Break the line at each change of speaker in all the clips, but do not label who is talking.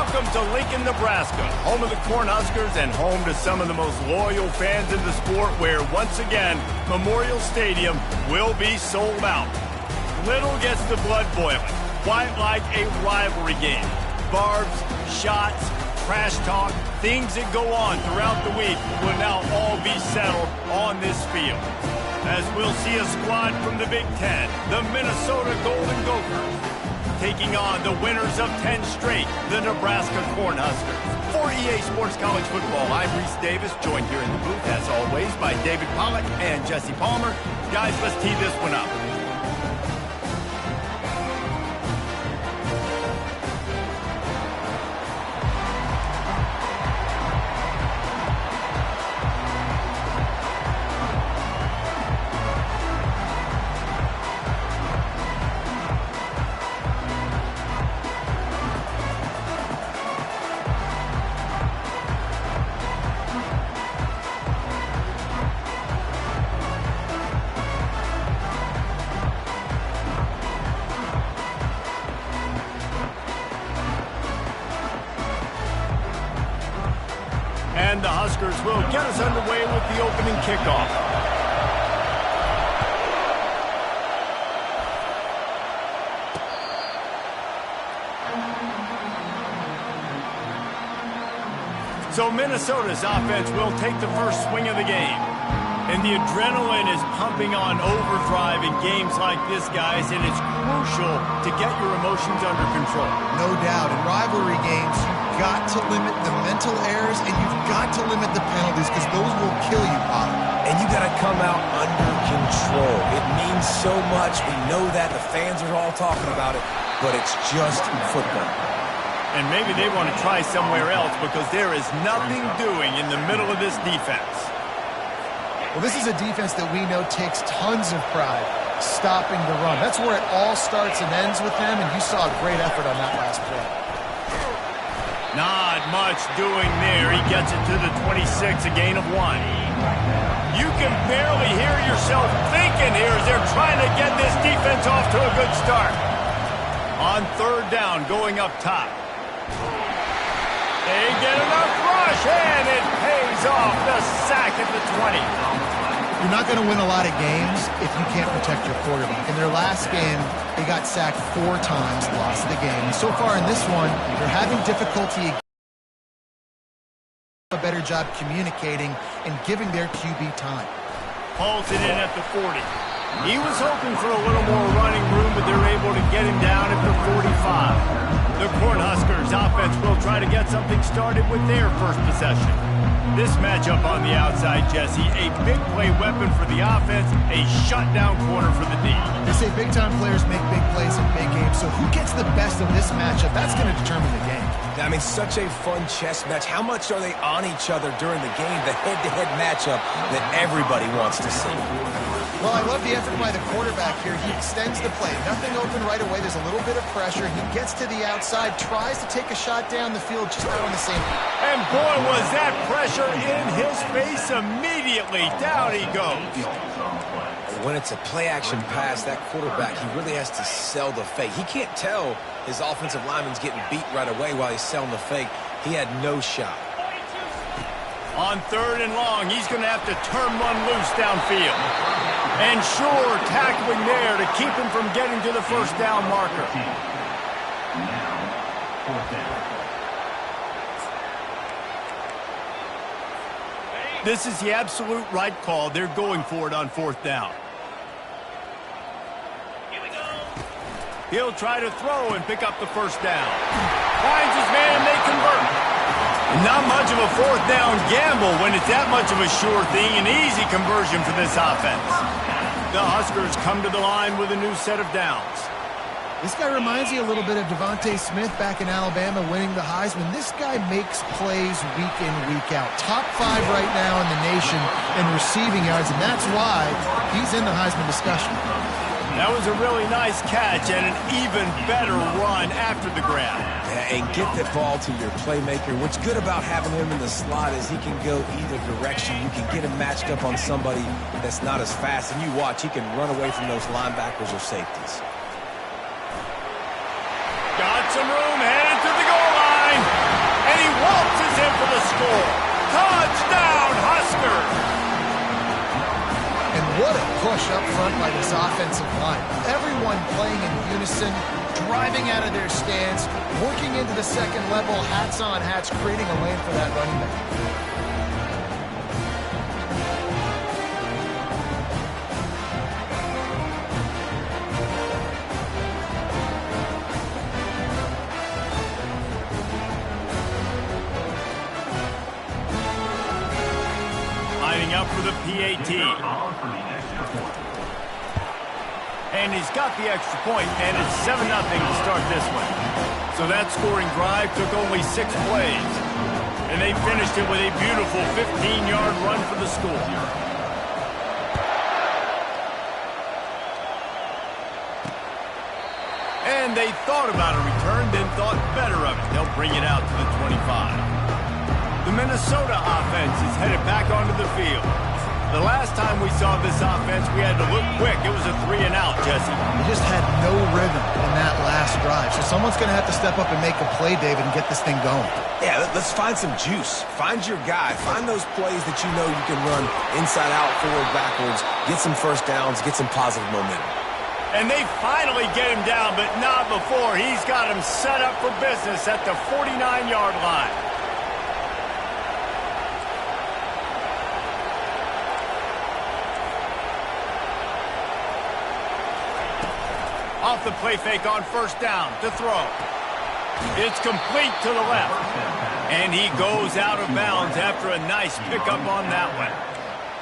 Welcome to Lincoln, Nebraska, home of the Cornhuskers and home to some of the most loyal fans in the sport, where, once again, Memorial Stadium will be sold out. Little gets the blood boiling, quite like a rivalry game. Barbs, shots, trash talk, things that go on throughout the week will now all be settled on this field. As we'll see a squad from the Big Ten, the Minnesota Golden Gophers, taking on the winners of 10 straight, the Nebraska Cornhuskers. For EA Sports College Football, I'm Reese Davis, joined here in the booth, as always, by David Pollack and Jesse Palmer. Guys, let's tee this one up. And the Huskers will get us underway with the opening kickoff. So Minnesota's offense will take the first swing of the game. And the adrenaline is pumping on overdrive in games like this, guys, and it's crucial to get your emotions under control.
No doubt. In rivalry games, you've got to limit the mental errors, and you've got to limit the penalties, because those will kill you, Pollard.
And you got to come out under control. It means so much. We know that. The fans are all talking about it, but it's just football.
And maybe they want to try somewhere else, because there is nothing doing in the middle of this defense.
Well, this is a defense that we know takes tons of pride stopping the run. That's where it all starts and ends with them, and you saw a great effort on that last play.
Not much doing there. He gets it to the 26, a gain of 1. You can barely hear yourself thinking here as they're trying to get this defense off to a good start. On third down, going up top. They get enough rush, and it pays off. The sack at the 20.
You're not going to win a lot of games if you can't protect your quarterback. In their last game, they got sacked 4 times, lost the game. So far in this one, they're having difficulty a better job communicating and giving their QB time.
Hauls it in at the 40. He was hoping for a little more running room, but they're able to get him down at the 45. The Cornhuskers offense will try to get something started with their first possession. This matchup on the outside, Jesse, a big play weapon for the offense, a shutdown corner for the D.
They say big-time players make big plays in big games, so who gets the best of this matchup? That's going to determine the game.
I mean, such a fun chess match. How much are they on each other during the game? The head-to-head matchup that everybody wants to see.
Well, I love the effort by the quarterback here. He extends the play. Nothing open right away. There's a little bit of pressure. He gets to the outside, tries to take a shot down the field, just out on the same.
And boy, was that pressure in his face immediately. Down he goes.
When it's a play-action pass, that quarterback, he really has to sell the fake. He can't tell his offensive lineman's getting beat right away while he's selling the fake. He had no shot.
On third and long, he's going to have to turn one loose downfield. And sure, tackling there to keep him from getting to the first down marker. This is the absolute right call. They're going for it on fourth down. He'll try to throw and pick up the first down. Finds his man, and they convert. Not much of a fourth down gamble when it's that much of a sure thing, an easy conversion for this offense. The Huskers come to the line with a new set of downs.
This guy reminds you a little bit of Devontae Smith back in Alabama winning the Heisman. This guy makes plays week in, week out. Top 5 right now in the nation in receiving yards, and that's why he's in the Heisman discussion.
That was a really nice catch and an even better run after the grab.
Yeah, and get the ball to your playmaker. What's good about having him in the slot is he can go either direction. You can get him matched up on somebody that's not as fast, and you watch, he can run away from those linebackers or safeties.
Got some room, headed to the goal line.
up front by this offensive line. Everyone playing in unison, driving out of their stance, working into the second level, hats on hats, creating a lane for that running back.
Up for the PAT. And he's got the extra point, and it's 7-0 to start this one. So that scoring drive took only 6 plays. And they finished it with a beautiful 15-yard run for the score. And they thought about a return, then thought better of it. They'll bring it out to the 25. The Minnesota offense is headed back onto the field. The last time we saw this offense, we had to look quick. It was a 3-and-out, Jesse.
They just had no rhythm in that last drive. So someone's going to have to step up and make a play, David, and get this thing going.
Yeah, let's find some juice. Find your guy. Find those plays that you know you can run inside out, forward, backwards, get some first downs, get some positive momentum.
And they finally get him down, but not before. He's got him set up for business at the 49-yard line. Off the play fake on first down to throw. It's complete to the left. And he goes out of bounds after a nice pickup on that one.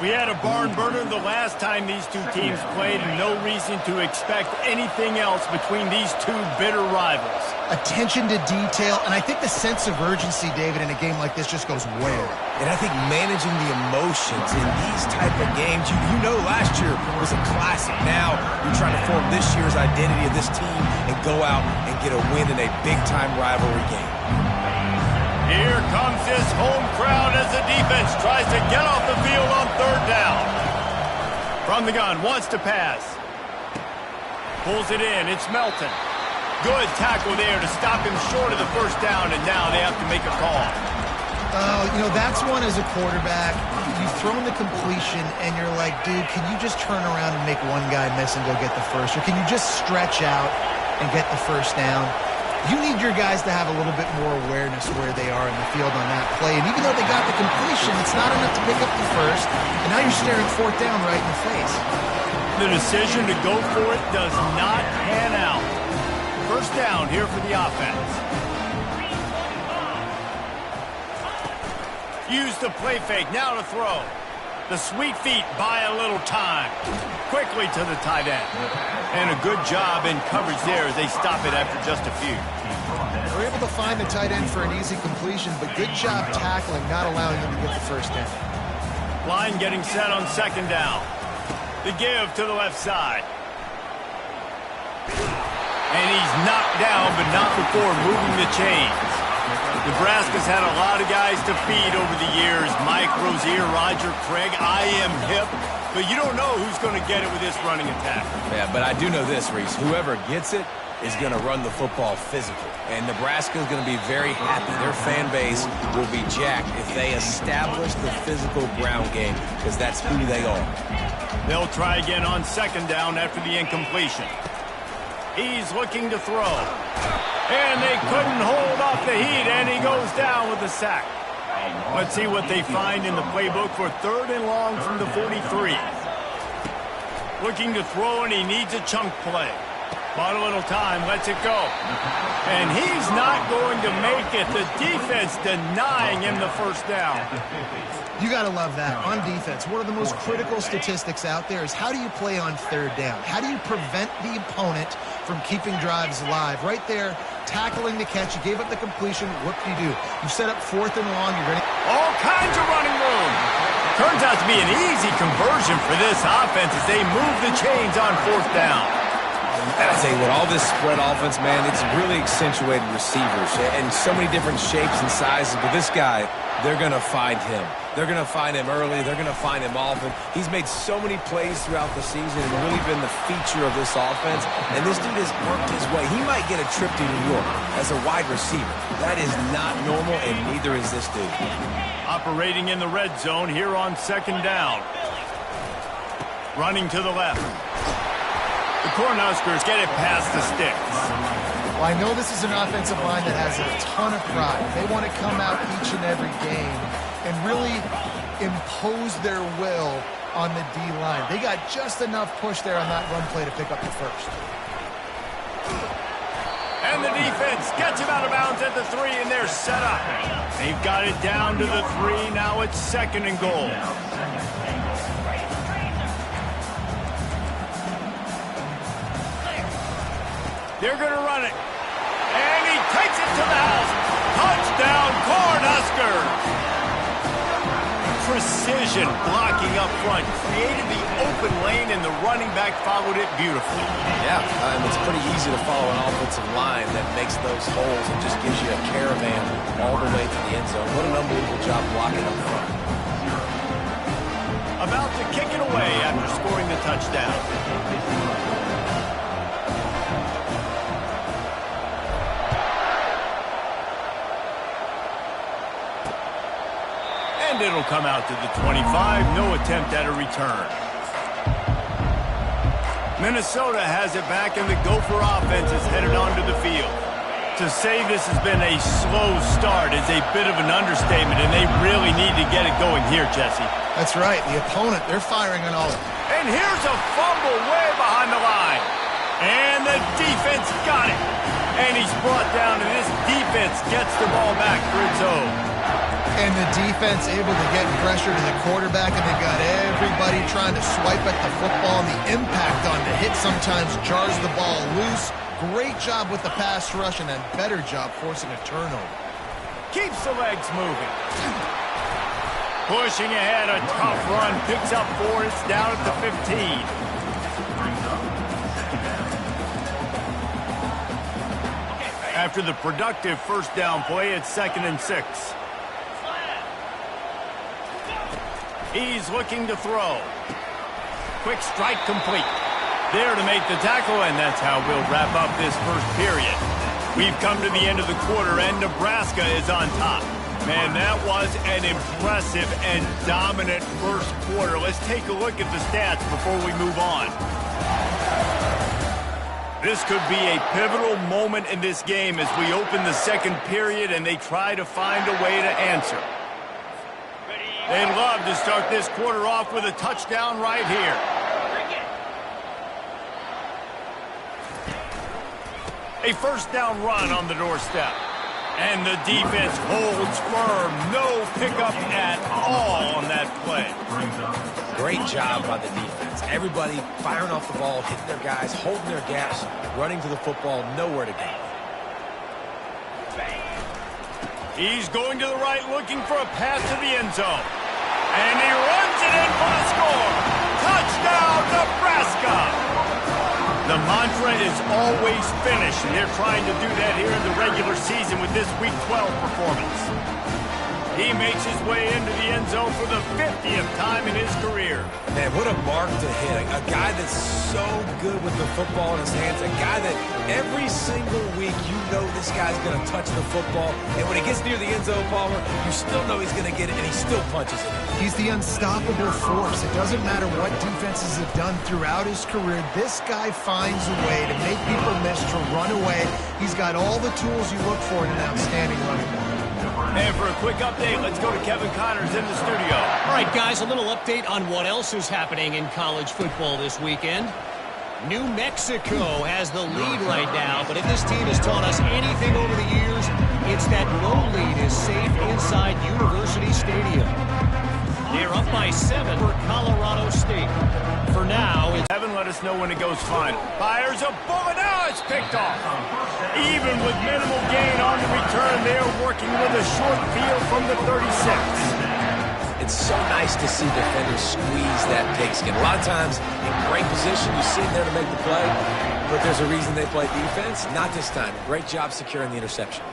We had a barn burner the last time these two teams played, and no reason to expect anything else between these two bitter rivals.
Attention to detail, and I think the sense of urgency, David, in a game like this just goes way over.
And I think managing the emotions in these type of games, you know last year was a classic. Now you're trying to form this year's identity of this team and go out and get a win in a big-time rivalry game.
Here comes this home crowd as the defense tries to get off the field on third down. From the gun, wants to pass. Pulls it in, it's Melton. Good tackle there to stop him short of the first down, and now they have to make a call.
You know, that's one as a quarterback. You've thrown the completion, and you're like, dude, can you just turn around and make one guy miss and go get the first? Or can you just stretch out and get the first down? You need your guys to have a little bit more awareness where they are in the field on that play. And even though they got the completion, it's not enough to pick up the first. And now you're staring fourth down right in the face.
The decision to go for it does not pan out. First down here for the offense. Use the play fake, now to throw. The sweet feet buy a little time. Quickly to the tight end. And a good job in coverage there as they stop it after just a few.
They're able to find the tight end for an easy completion, but good job tackling, not allowing them to get the first down.
Line getting set on second down. The give to the left side. And he's knocked down, but not before moving the chains. Nebraska's had a lot of guys to feed over the years. Mike Rozier, Roger Craig. I am hip. But you don't know who's going to get it with this running attack.
Yeah, but I do know this, Reese. Whoever gets it is going to run the football physical. And Nebraska is going to be very happy. Their fan base will be jacked if they establish the physical ground game, because that's who they are.
They'll try again on second down after the incompletion. He's looking to throw. And they couldn't hold off the heat, and he goes down with a sack. Let's see what they find in the playbook for third and long from the 43. Looking to throw, and he needs a chunk play. Bought a little time, lets it go. And he's not going to make it. The defense denying him the first down.
You got to love that. On defense, one of the most critical statistics out there is how do you play on third down? How do you prevent the opponent from keeping drives alive? Right there, tackling the catch. You gave up the completion. What do? You set up fourth and long. You're ready.
All kinds of running room. Turns out to be an easy conversion for this offense as they move the chains on fourth down.
And I tell you what, all this spread offense, man, it's really accentuated receivers and so many different shapes and sizes. But this guy, they're going to find him. They're going to find him early. They're going to find him often. He's made so many plays throughout the season and really been the feature of this offense. And this dude has worked his way. He might get a trip to New York as a wide receiver. That is not normal, and neither is this dude.
Operating in the red zone here on second down. Running to the left. The Cornhuskers get it past the sticks.
Well, I know this is an offensive line that has a ton of pride. They want to come out each and every game and really impose their will on the D-line. They got just enough push there on that run play to pick up the first.
And the defense gets him out of bounds at the 3, and they're set up. They've got it down to the 3. Now it's 2nd and goal. They're going to run it. And he takes it to the house. Touchdown, Cornhuskers! Precision blocking up front. Created the open lane, and the running back followed it beautifully.
Yeah, it's pretty easy to follow an offensive line that makes those holes and just gives you a caravan all the way to the end zone. What an unbelievable job blocking up front.
About to kick it away after scoring the touchdown. And it'll come out to the 25. No attempt at a return. Minnesota has it back, and the Gopher offense is headed onto the field. To say this has been a slow start is a bit of an understatement, and they really need to get it going here, Jesse.
That's right. The opponent, they're firing on all of them.
And here's a fumble way behind the line. And the defense got it. And he's brought down, and this defense gets the ball back for its own.
And the defense able to get pressure to the quarterback, and they've got everybody trying to swipe at the football. And the impact on the hit sometimes jars the ball loose. Great job with the pass rush, and a better job forcing a turnover.
Keeps the legs moving. Pushing ahead, a tough run. Picks up 4. It's down at the 15. After the productive first down play, it's 2nd and 6. He's looking to throw. Quick strike complete. There to make the tackle, and that's how we'll wrap up this first period. We've come to the end of the quarter, and Nebraska is on top. Man, that was an impressive and dominant first quarter. Let's take a look at the stats before we move on. This could be a pivotal moment in this game as we open the second period and they try to find a way to answer. They'd love to start this quarter off with a touchdown right here. A first down run on the doorstep. And the defense holds firm. No pickup at all on that play.
Great job by the defense. Everybody firing off the ball, hitting their guys, holding their gaps, running to the football, nowhere to go.
He's going to the right, looking for a pass to the end zone. And he runs it in for the score. Touchdown, Nebraska! The mantra is always finish, and they're trying to do that here in the regular season with this Week 12 performance. He makes his way into the end zone for the 50th time in his career.
Man, what a mark to hit. A guy that's so good with the football in his hands. A guy that every single week you know this guy's going to touch the football. And when he gets near the end zone, Palmer, you still know he's going to get it, and he still punches it.
He's the unstoppable force. It doesn't matter what defenses have done throughout his career. This guy finds a way to make people miss, to run away. He's got all the tools you look for in an outstanding running back.
And for a quick update, let's go to Kevin Connors in the studio.
All right, guys, a little update on what else is happening in college football this weekend. New Mexico has the lead right now, but if this team has taught us anything over the years, it's that no lead is safe inside University Stadium. They're up by 7 for Colorado State. For now, it's...
Kevin, let us know when it goes final. Fires a bullet. Now it's picked off. Even with minimal gain on the return, they're working with a short field from the 36.
It's so nice to see defenders squeeze that pigskin. A lot of times, in great position, you see them there to make the play, but there's a reason they play defense. Not this time. Great job securing the interception.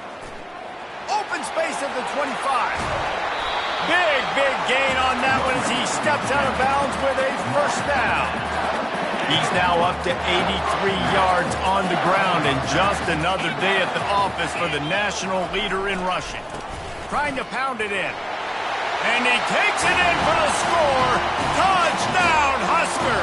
Open space at the 25. Big gain on that one as he steps out of bounds with a first down. He's now up to 83 yards on the ground, and just another day at the office for the national leader in rushing. Trying to pound it in. And he takes it in for the score. Touchdown, Husker!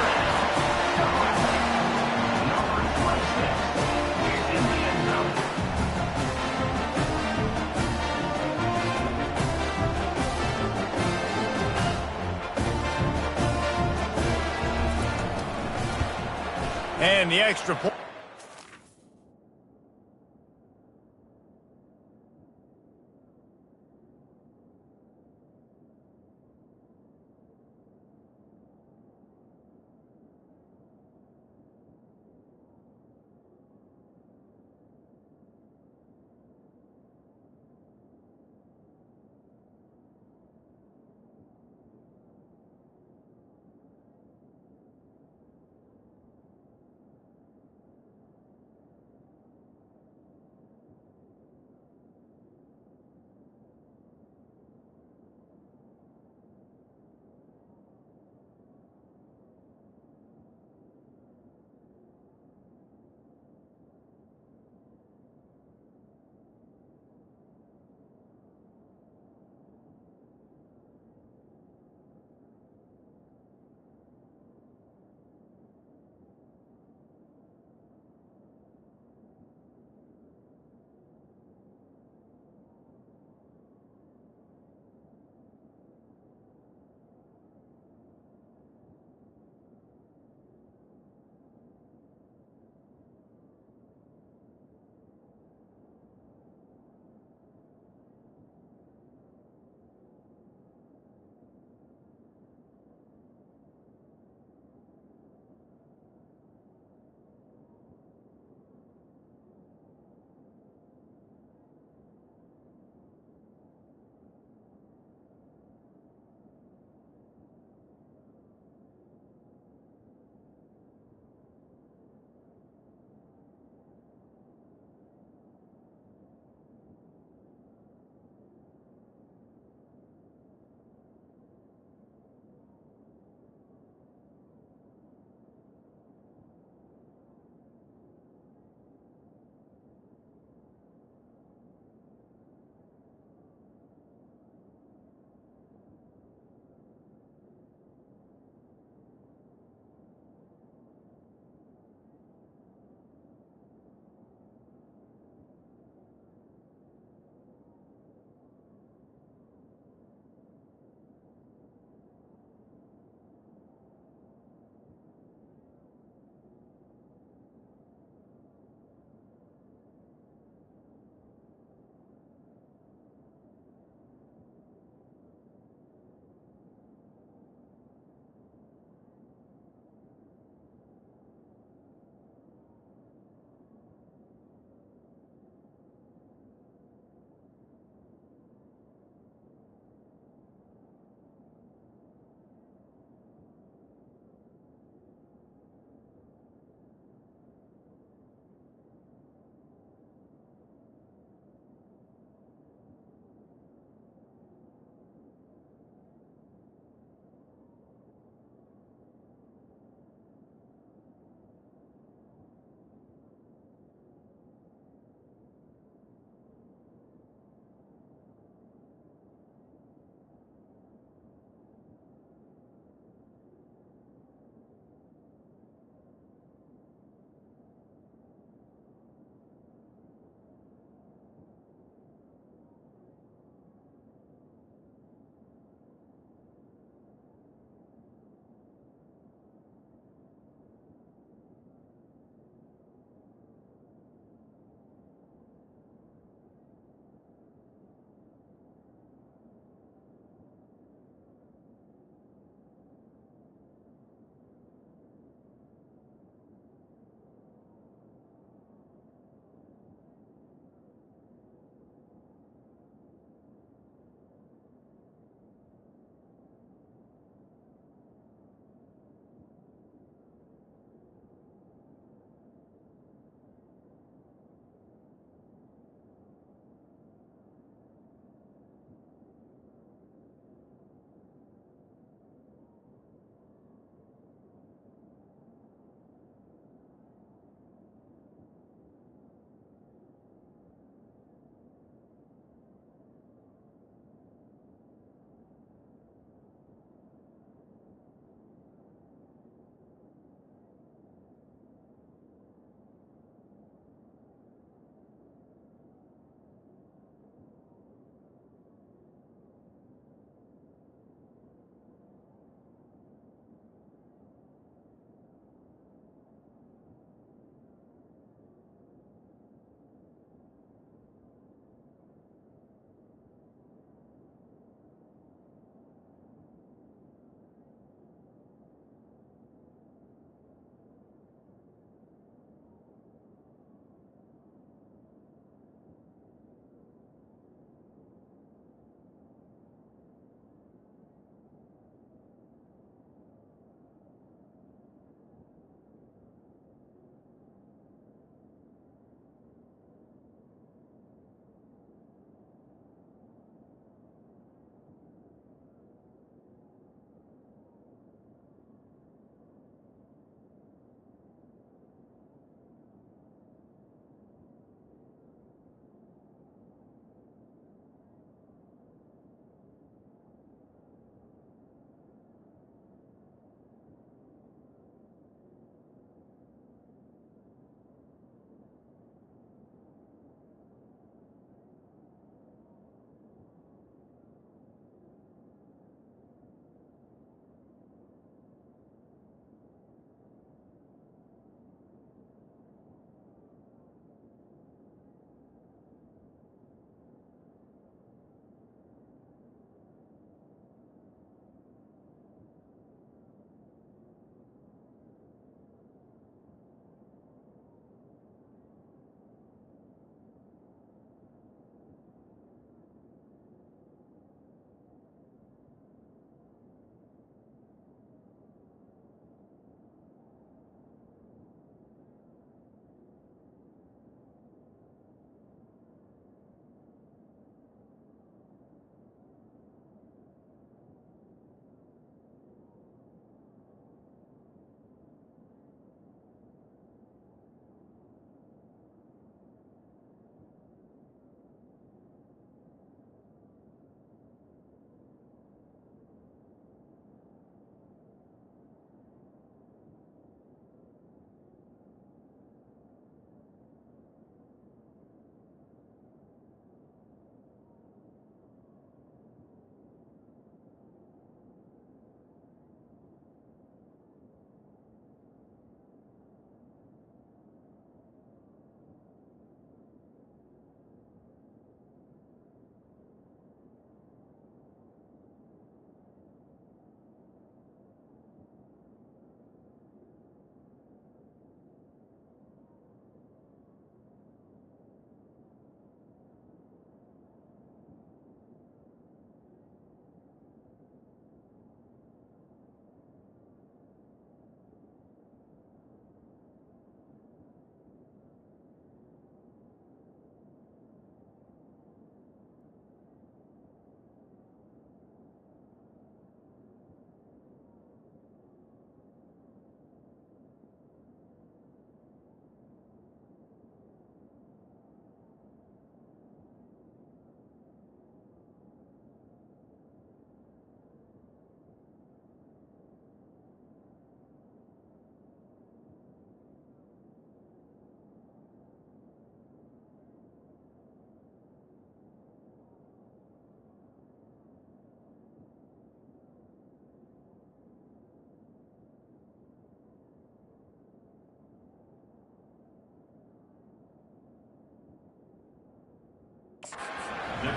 And the extra point.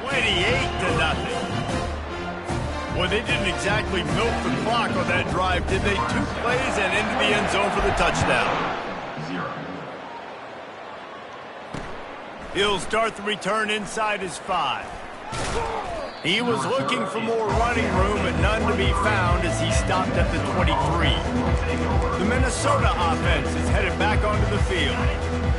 28-0. Well, they didn't exactly milk the clock on that drive, did they? 2 plays and into the end zone for the touchdown. He'll start the return inside his 5. He was looking for more running room, but none to be found as he stopped at the 23. The Minnesota offense is headed back onto the field.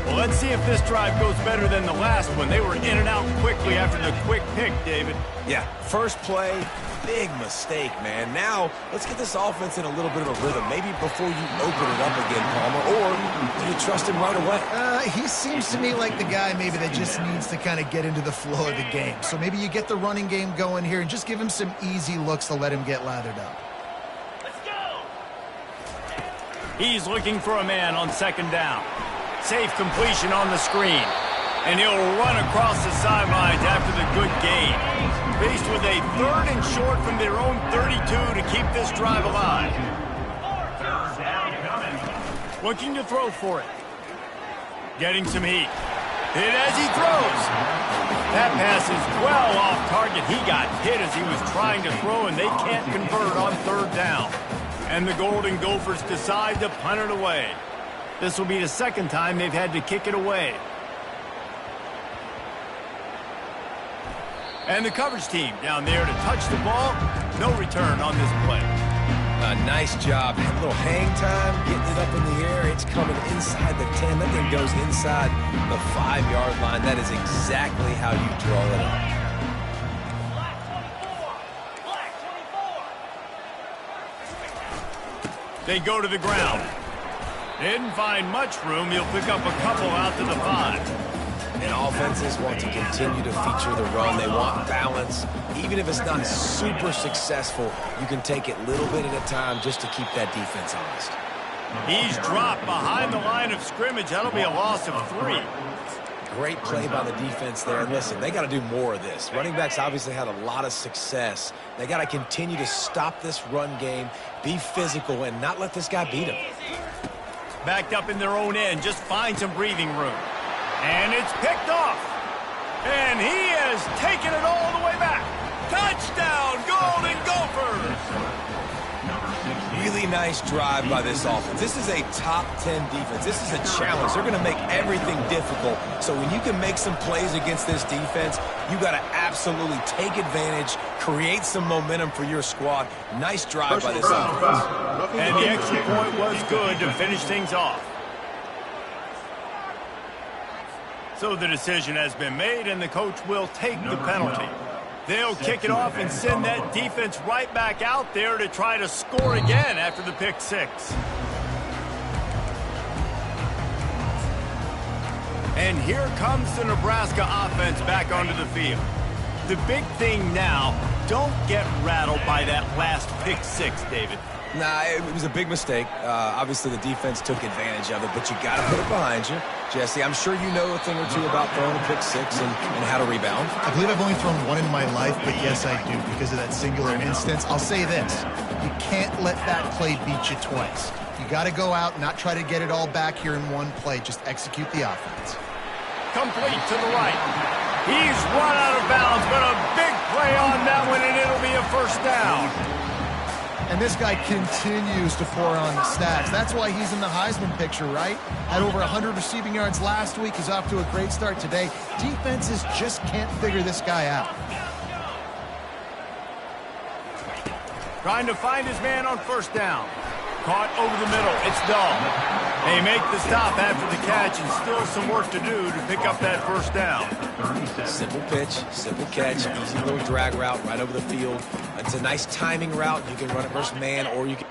Well, let's see if this drive goes better than the last one. They were in and out quickly after the quick pick, David.
Yeah, first play, big mistake, man. Now, let's get this offense in a little bit of a rhythm. Maybe before you open it up again, Palmer, or do you trust him right away?
He seems to me like the guy maybe that just needs to kind of get into the flow of the game. So maybe you get the running game going here and just give him some easy looks to let him get lathered up.
Let's go! He's looking for a man on second down. Safe completion on the screen. And he'll run across the sidelines after the good gain. Faced with a 3rd and short from their own 32 to keep this drive alive. Looking to throw for it. Getting some heat. Hit as he throws. That pass is well off target. He got hit as he was trying to throw, and they can't convert on 3rd down. And the Golden Gophers decide to punt it away. This will be the 2nd time they've had to kick it away. And the coverage team down there to touch the ball. No return on this play.
Nice job. A little hang time, getting it up in the air. It's coming inside the 10. That thing goes inside the 5-yard line. That is exactly how you draw it up.
They go to the ground. Didn't find much room. He'll pick up a couple out to the 5.
And offenses want to continue to feature the run. They want balance. Even if it's not super successful, you can take it little bit at a time just to keep that defense honest.
He's dropped behind the line of scrimmage. That'll be a loss of 3.
Great play by the defense there. And listen, they got to do more of this. Running backs obviously had a lot of success. They got to continue to stop this run game, be physical, and not let this guy beat them.
Backed up in their own end, just find some breathing room. And it's picked off. And he has taken it all the way back. Touchdown, Golden Gophers!
Really nice drive by this offense. This is a top 10 defense. This is a challenge. They're going to make everything difficult. So when you can make some plays against this defense, you got to absolutely take advantage, create some momentum for your squad. Nice drive by this offense.
And the extra point was good to finish things off. So the decision has been made, and the coach will take the penalty. They'll kick it off and send that defense right back out there to try to score again after the pick 6. And here comes the Nebraska offense back onto the field. The big thing now, don't get rattled by that last pick 6, David.
Nah, it was a big mistake. Obviously, the defense took advantage of it, but you got to put it behind you. Jesse, I'm sure you know a thing or two about throwing a pick 6 and how to rebound.
I believe I've only thrown one in my life, but yes, I do, because of that singular instance. I'll say this. You can't let that play beat you twice. You got to go out and not try to get it all back here in one play. Just execute the offense.
Complete to the right. He's run out of bounds, but a big play on that one, and it'll be a 1st down.
And this guy continues to pour on the stats. That's why he's in the Heisman picture, right? Had over 100 receiving yards last week. He's off to a great start today. Defenses just can't figure this guy out.
Trying to find his man on 1st down. Caught over the middle. It's Dull. They make the stop after the catch, and still some work to do to pick up that 1st down.
Simple pitch, simple catch, easy little drag route right over the field. It's a nice timing route. You can run it versus man, or you can...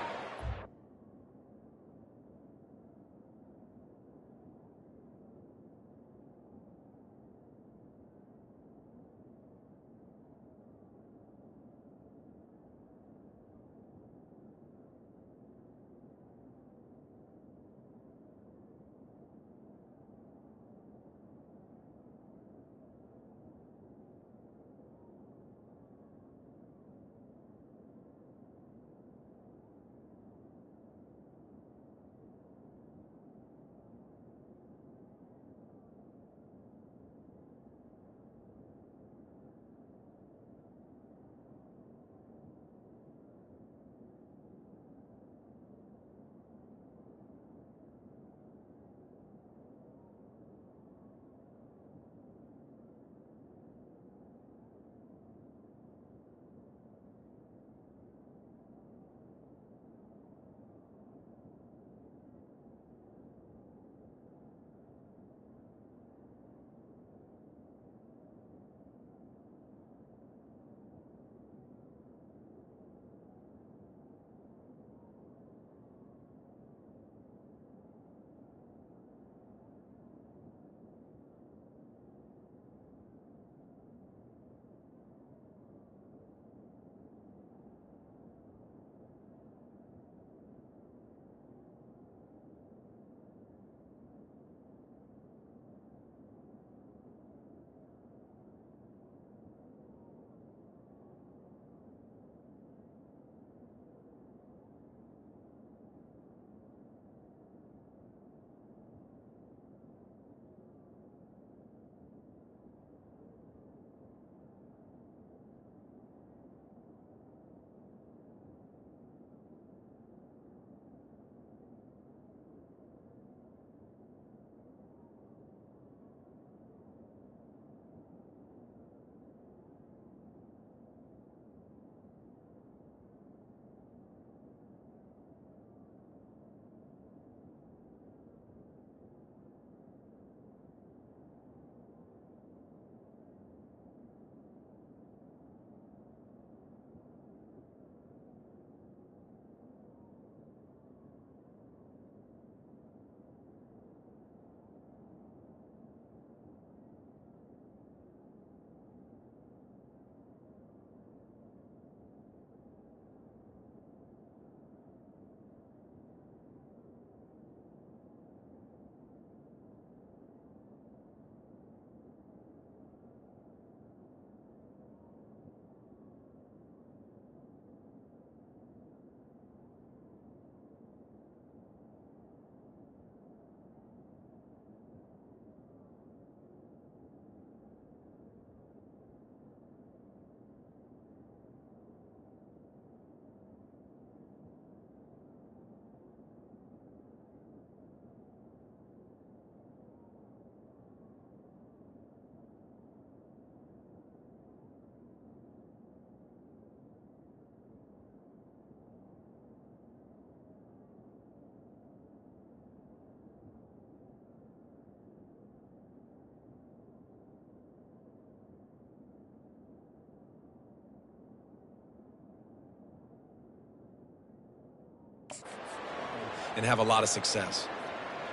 and have a lot of success.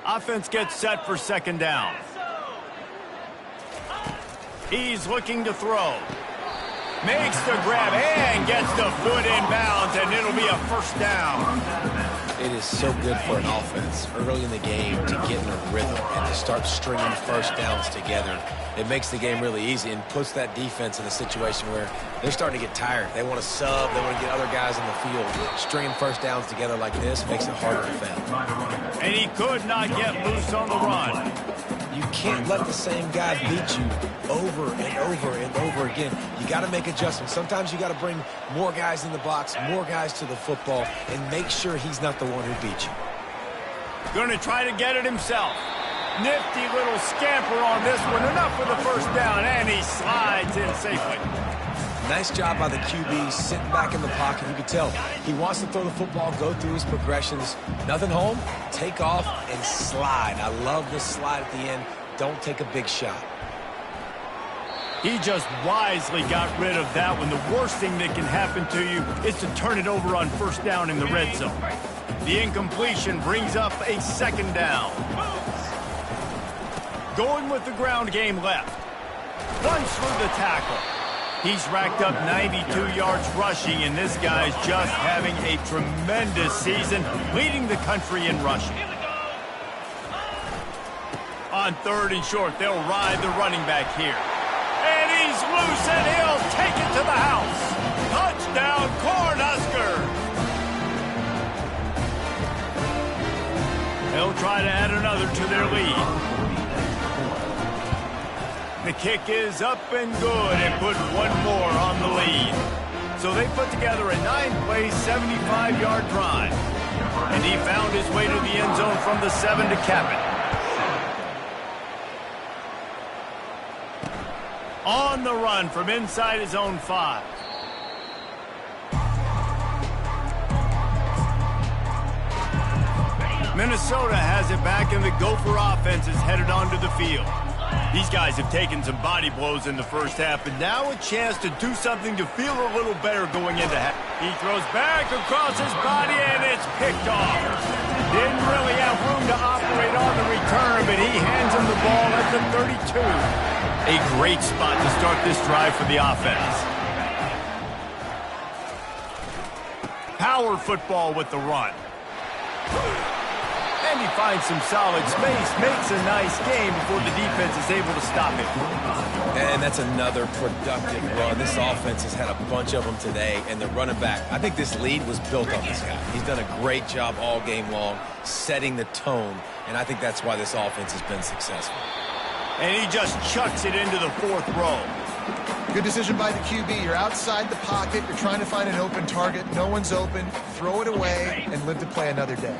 Offense gets set for second down. He's looking to throw. Makes the grab and gets the foot in bounds, and it'll be a first down.
It is so good for an offense early in the game to get in a rhythm and to start stringing first downs together. It makes the game really easy and puts that defense in a situation where they're starting to get tired. They want to sub. They want to get other guys in the field. Stringing first downs together like this makes it harder to defend.
And he could not get loose on the run.
You can't let the same guy beat you over and over and over again. You got to make adjustments. Sometimes you got to bring more guys in the box, more guys to the football, and make sure he's not the one who beat you.
Going to try to get it himself. Nifty little scamper on this one. Enough for the first down, and he slides in safely.
Nice job by the QB, sitting back in the pocket. You can tell he wants to throw the football, go through his progressions. Nothing home, take off, and slide. I love the slide at the end. Don't take a big shot.
He just wisely got rid of that one. The worst thing that can happen to you is to turn it over on first down in the red zone. The incompletion brings up a second down. Going with the ground game left. Runs through the tackle. He's racked up 92 yards rushing, and this guy's just having a tremendous season, leading the country in rushing. On third and short, they'll ride the running back here. And he's loose, and he'll take it to the house. Touchdown, Cornhusker! They'll try to add another to their lead. The kick is up and good and put one more on the lead. So they put together a 9-play, 75-yard drive. And he found his way to the end zone from the 7 to cap it. On the run from inside his own 5. Minnesota has it back, and the Gopher offense is headed onto the field. These guys have taken some body blows in the first half, and now a chance to do something to feel a little better going into half. He throws back across his body, and it's picked off. Didn't really have room to operate on the return, but he hands him the ball at the 32. A great spot to start this drive for the offense. Power football with the run. And he finds some solid space, makes a nice game before the defense is able to stop it.
And that's another productive run. This offense has had a bunch of them today, and the running back, I think this lead was built on this guy. He's done a great job all game long, setting the tone, and I think that's why this offense has been successful.
And he just chucks it into the fourth row.
Good decision by the QB. You're outside the pocket. You're trying to find an open target. No one's open. Throw it away and live to play another day.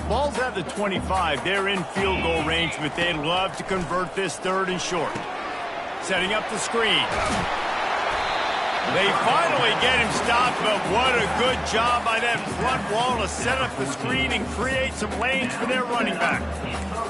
Ball's at the 25. They're in field goal range, but they'd love to convert this third and short. Setting up the screen. They finally get him stopped, but what a good job by that front wall to set up the screen and create some lanes for their running back.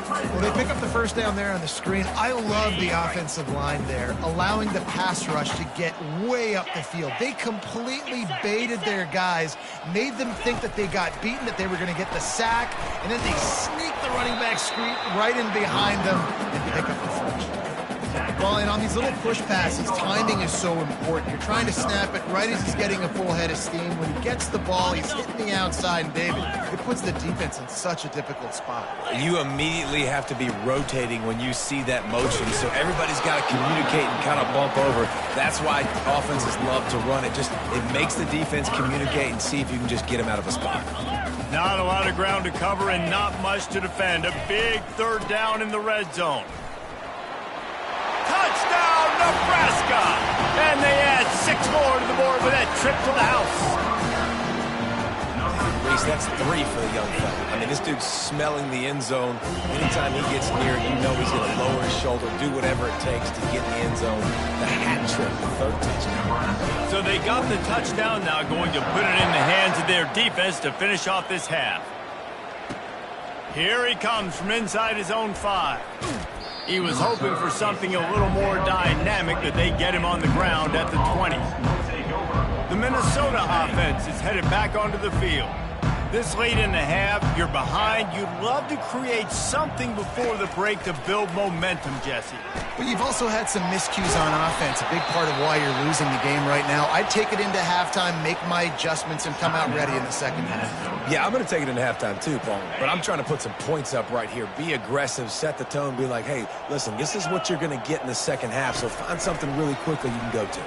Well, they pick up the first down there on the screen. I love the offensive line there, allowing the pass rush to get way up the field. They completely baited their guys, made them think that they got beaten, that they were going to get the sack, and then they sneak the running back screen right in behind them and pick up the first. Well, and on these little push passes, timing is so important. You're trying to snap it right as he's getting a full head of steam. When he gets the ball, he's hitting the outside, and David, it puts the defense in such a difficult spot.
You immediately have to be rotating when you see that motion, so everybody's got to communicate and kind of bump over. That's why offenses love to run it. It makes the defense communicate and see if you can just get him out of a spot.
Not a lot of ground to cover and not much to defend. A big third down in the red zone. Touchdown, Nebraska! And they add 6 more to the board with that trip to the house.
Reese, that's 3 for the young fella. I mean, this dude's smelling the end zone. Anytime he gets near it, you know he's going to lower his shoulder, do whatever it takes to get in the end zone. The hat trick, the third touchdown.
So they got the touchdown, now going to put it in the hands of their defense to finish off this half. Here he comes from inside his own 5. He was hoping for something a little more dynamic, but they get him on the ground at the 20. The Minnesota offense is headed back onto the field. This late in the half, you're behind. You'd love to create something before the break to build momentum, Jesse.
But you've also had some miscues on offense, a big part of why you're losing the game right now. I'd take it into halftime, make my adjustments, and come out ready in the second half.
Yeah, I'm going to take it into halftime too, Paul. But I'm trying to put some points up right here. Be aggressive, set the tone, be like, hey, listen, this is what you're going to get in the second half, so find something really quickly you can go to.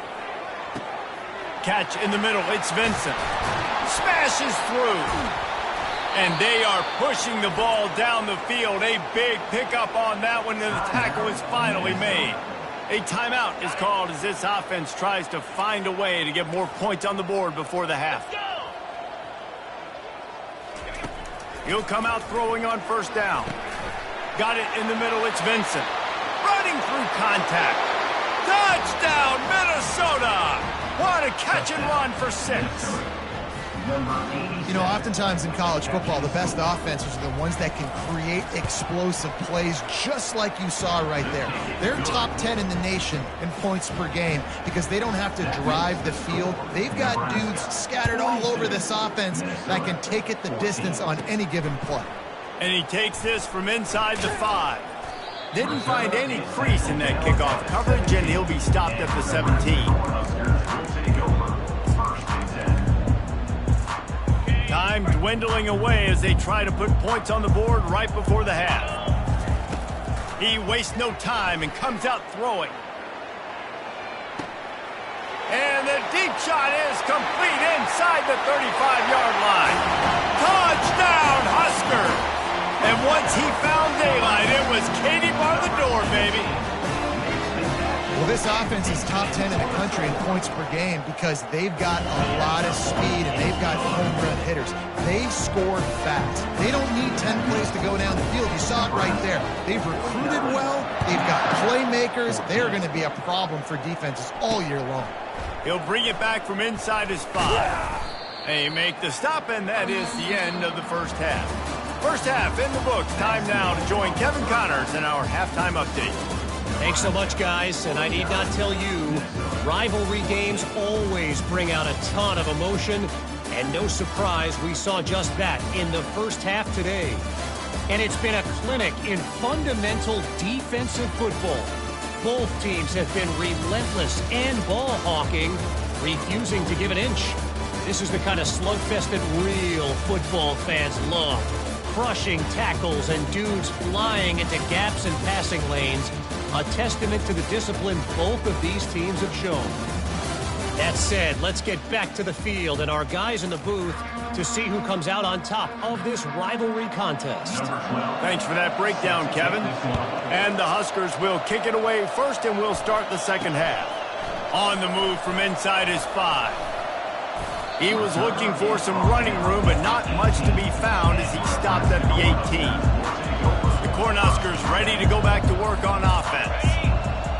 Catch in the middle. It's Vincent. Smashes through. And they are pushing the ball down the field. A big pickup on that one, and the tackle is finally made. A timeout is called as this offense tries to find a way to get more points on the board before the half. He'll come out throwing on first down. Got it in the middle. It's Vincent. Running through contact. Touchdown, Minnesota! What a catch and run for 6.
You know, oftentimes in college football, the best offenses are the ones that can create explosive plays just like you saw right there. They're top 10 in the nation in points per game because they don't have to drive the field. They've got dudes scattered all over this offense that can take it the distance on any given play.
And he takes this from inside the 5. Didn't find any crease in that kickoff coverage, and he'll be stopped at the 17. Time dwindling away as they try to put points on the board right before the half. He wastes no time and comes out throwing. And the deep shot is complete inside the 35-yard line. Touchdown, Husker! And once he found daylight, it was Katie bar the door, baby.
Well, this offense is top 10 in the country in points per game because they've got a lot of speed and they've got home run hitters. They score fast. They don't need 10 plays to go down the field. You saw it right there. They've recruited well. They've got playmakers. They're going to be a problem for defenses all year long.
He'll bring it back from inside his 5. They make the stop, and that is the end of the first half. First half in the books. Time now to join Kevin Connors in our halftime update.
Thanks so much, guys, and I need not tell you, rivalry games always bring out a ton of emotion, and no surprise we saw just that in the first half today. And it's been a clinic in fundamental defensive football. Both teams have been relentless and ball hawking, refusing to give an inch. This is the kind of slugfest that real football fans love. Crushing tackles and dudes flying into gaps and passing lanes. A testament to the discipline both of these teams have shown. That said, let's get back to the field and our guys in the booth to see who comes out on top of this rivalry contest.
Thanks for that breakdown, Kevin. And the Huskers will kick it away first, and we'll start the second half. On the move from inside his 5. He was looking for some running room, but not much to be found as he stopped at the 18. The Cornhuskers ready to go back to work on offense.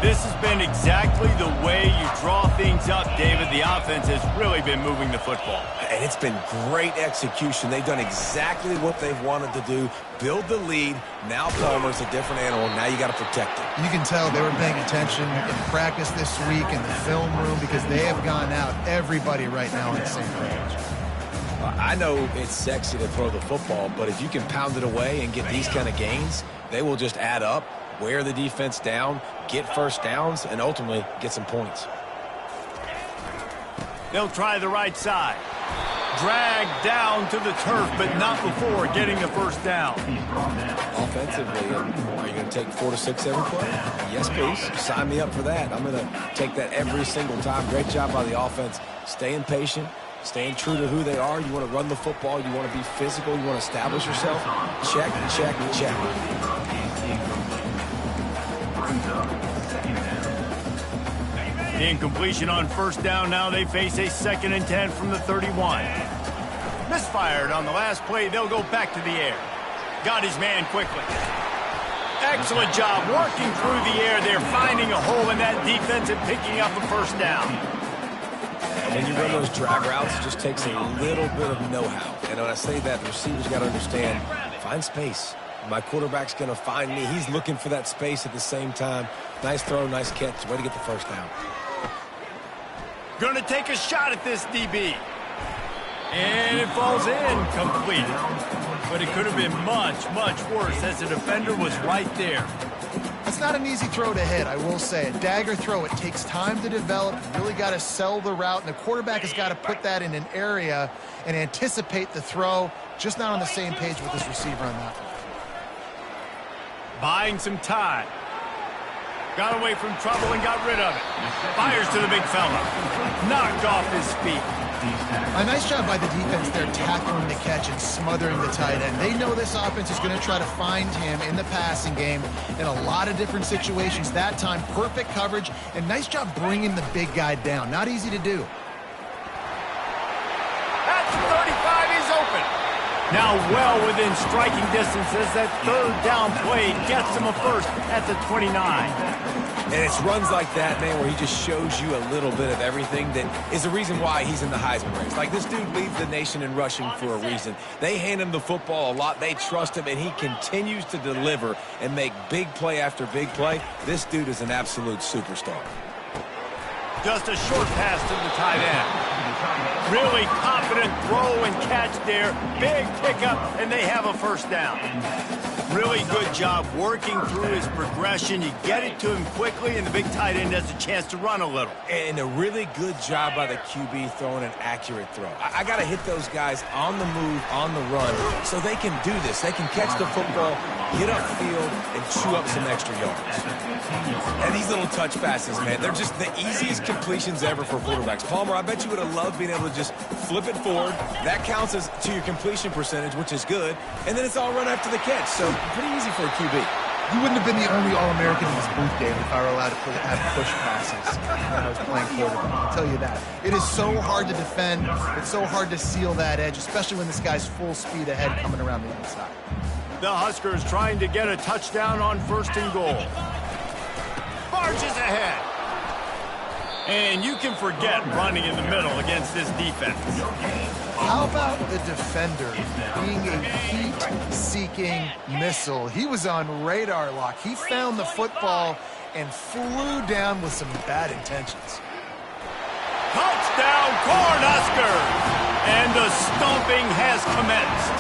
This has been exactly the way you draw things up, David. The offense has really been moving the football.
And it's been great execution. They've done exactly what they've wanted to do. Build the lead. Now Palmer's a different animal. Now you got to protect him.
You can tell they were paying attention in practice this week in the film room because they have gone out, everybody right now on the same page.
I know it's sexy to throw the football, but if you can pound it away and get these kind of gains, they will just add up, wear the defense down, get first downs, and ultimately get some points.
They'll try the right side. Dragged down to the turf, but not before getting the first down.
Offensively, are you going to take 4 to 6 every play? Yes, please. Sign me up for that. I'm going to take that every single time. Great job by the offense. Staying patient, staying true to who they are. You want to run the football. You want to be physical. You want to establish yourself. Check, check, check.
Incompletion on first down. Now they face a 2nd and 10 from the 31. Misfired on the last play. They'll go back to the air. Got his man quickly. Excellent job working through the air. They're finding a hole in that defense and picking up a first down.
When you run those drag routes, it just takes a little bit of know-how. And when I say that, the receivers got to understand, find space. My quarterback's going to find me. He's looking for that space at the same time. Nice throw, nice catch. Way to get the first down.
Going to take a shot at this DB. And it falls in, completed. But it could have been much, much worse as the defender was right there.
It's not an easy throw to hit, I will say. A dagger throw, it takes time to develop. You really got to sell the route, and the quarterback has got to put that in an area and anticipate the throw. Just not on the same page with his receiver on that one.
Buying some time. Got away from trouble and got rid of it. Fires to the big fella. Knocked off his feet.
A nice job by the defense there tackling the catch and smothering the tight end. They know this offense is going to try to find him in the passing game in a lot of different situations. That time, perfect coverage, and nice job bringing the big guy down. Not easy to do.
At the 35, he's open. Now well within striking distance as that third down play gets him a first at the 29.
And it's runs like that, man, where he just shows you a little bit of everything that is the reason why he's in the Heisman race. Like, this dude leads the nation in rushing for a reason. They hand him the football a lot. They trust him, and he continues to deliver and make big play after big play. This dude is an absolute superstar.
Just a short pass to the tight end. Really confident throw and catch there. Big pickup, and they have a first down. Really good job working through his progression. You get it to him quickly, and the big tight end has a chance to run a little.
And a really good job by the QB throwing an accurate throw. I got to hit those guys on the move, on the run, so they can do this. They can catch the football, get upfield, and chew up some extra yards. And these little touch passes, man, they're just the easiest completions ever for quarterbacks. Palmer, I bet you would have loved being able to just flip it forward. That counts as to your completion percentage, which is good. And then it's all run after the catch. So pretty easy for a QB.
You wouldn't have been the only All-American in this booth, David, if I were allowed to have push passes when I was playing quarterback. I'll tell you that. It is so hard to defend. It's so hard to seal that edge, especially when this guy's full speed ahead coming around the inside.
The Huskers trying to get a touchdown on 1st and goal. Barges ahead. And you can forget running in the middle against this defense.
How about the defender being a heat-seeking missile? He was on radar lock. He found the football and flew down with some bad intentions.
Touchdown, Cornhuskers! And the stomping has commenced.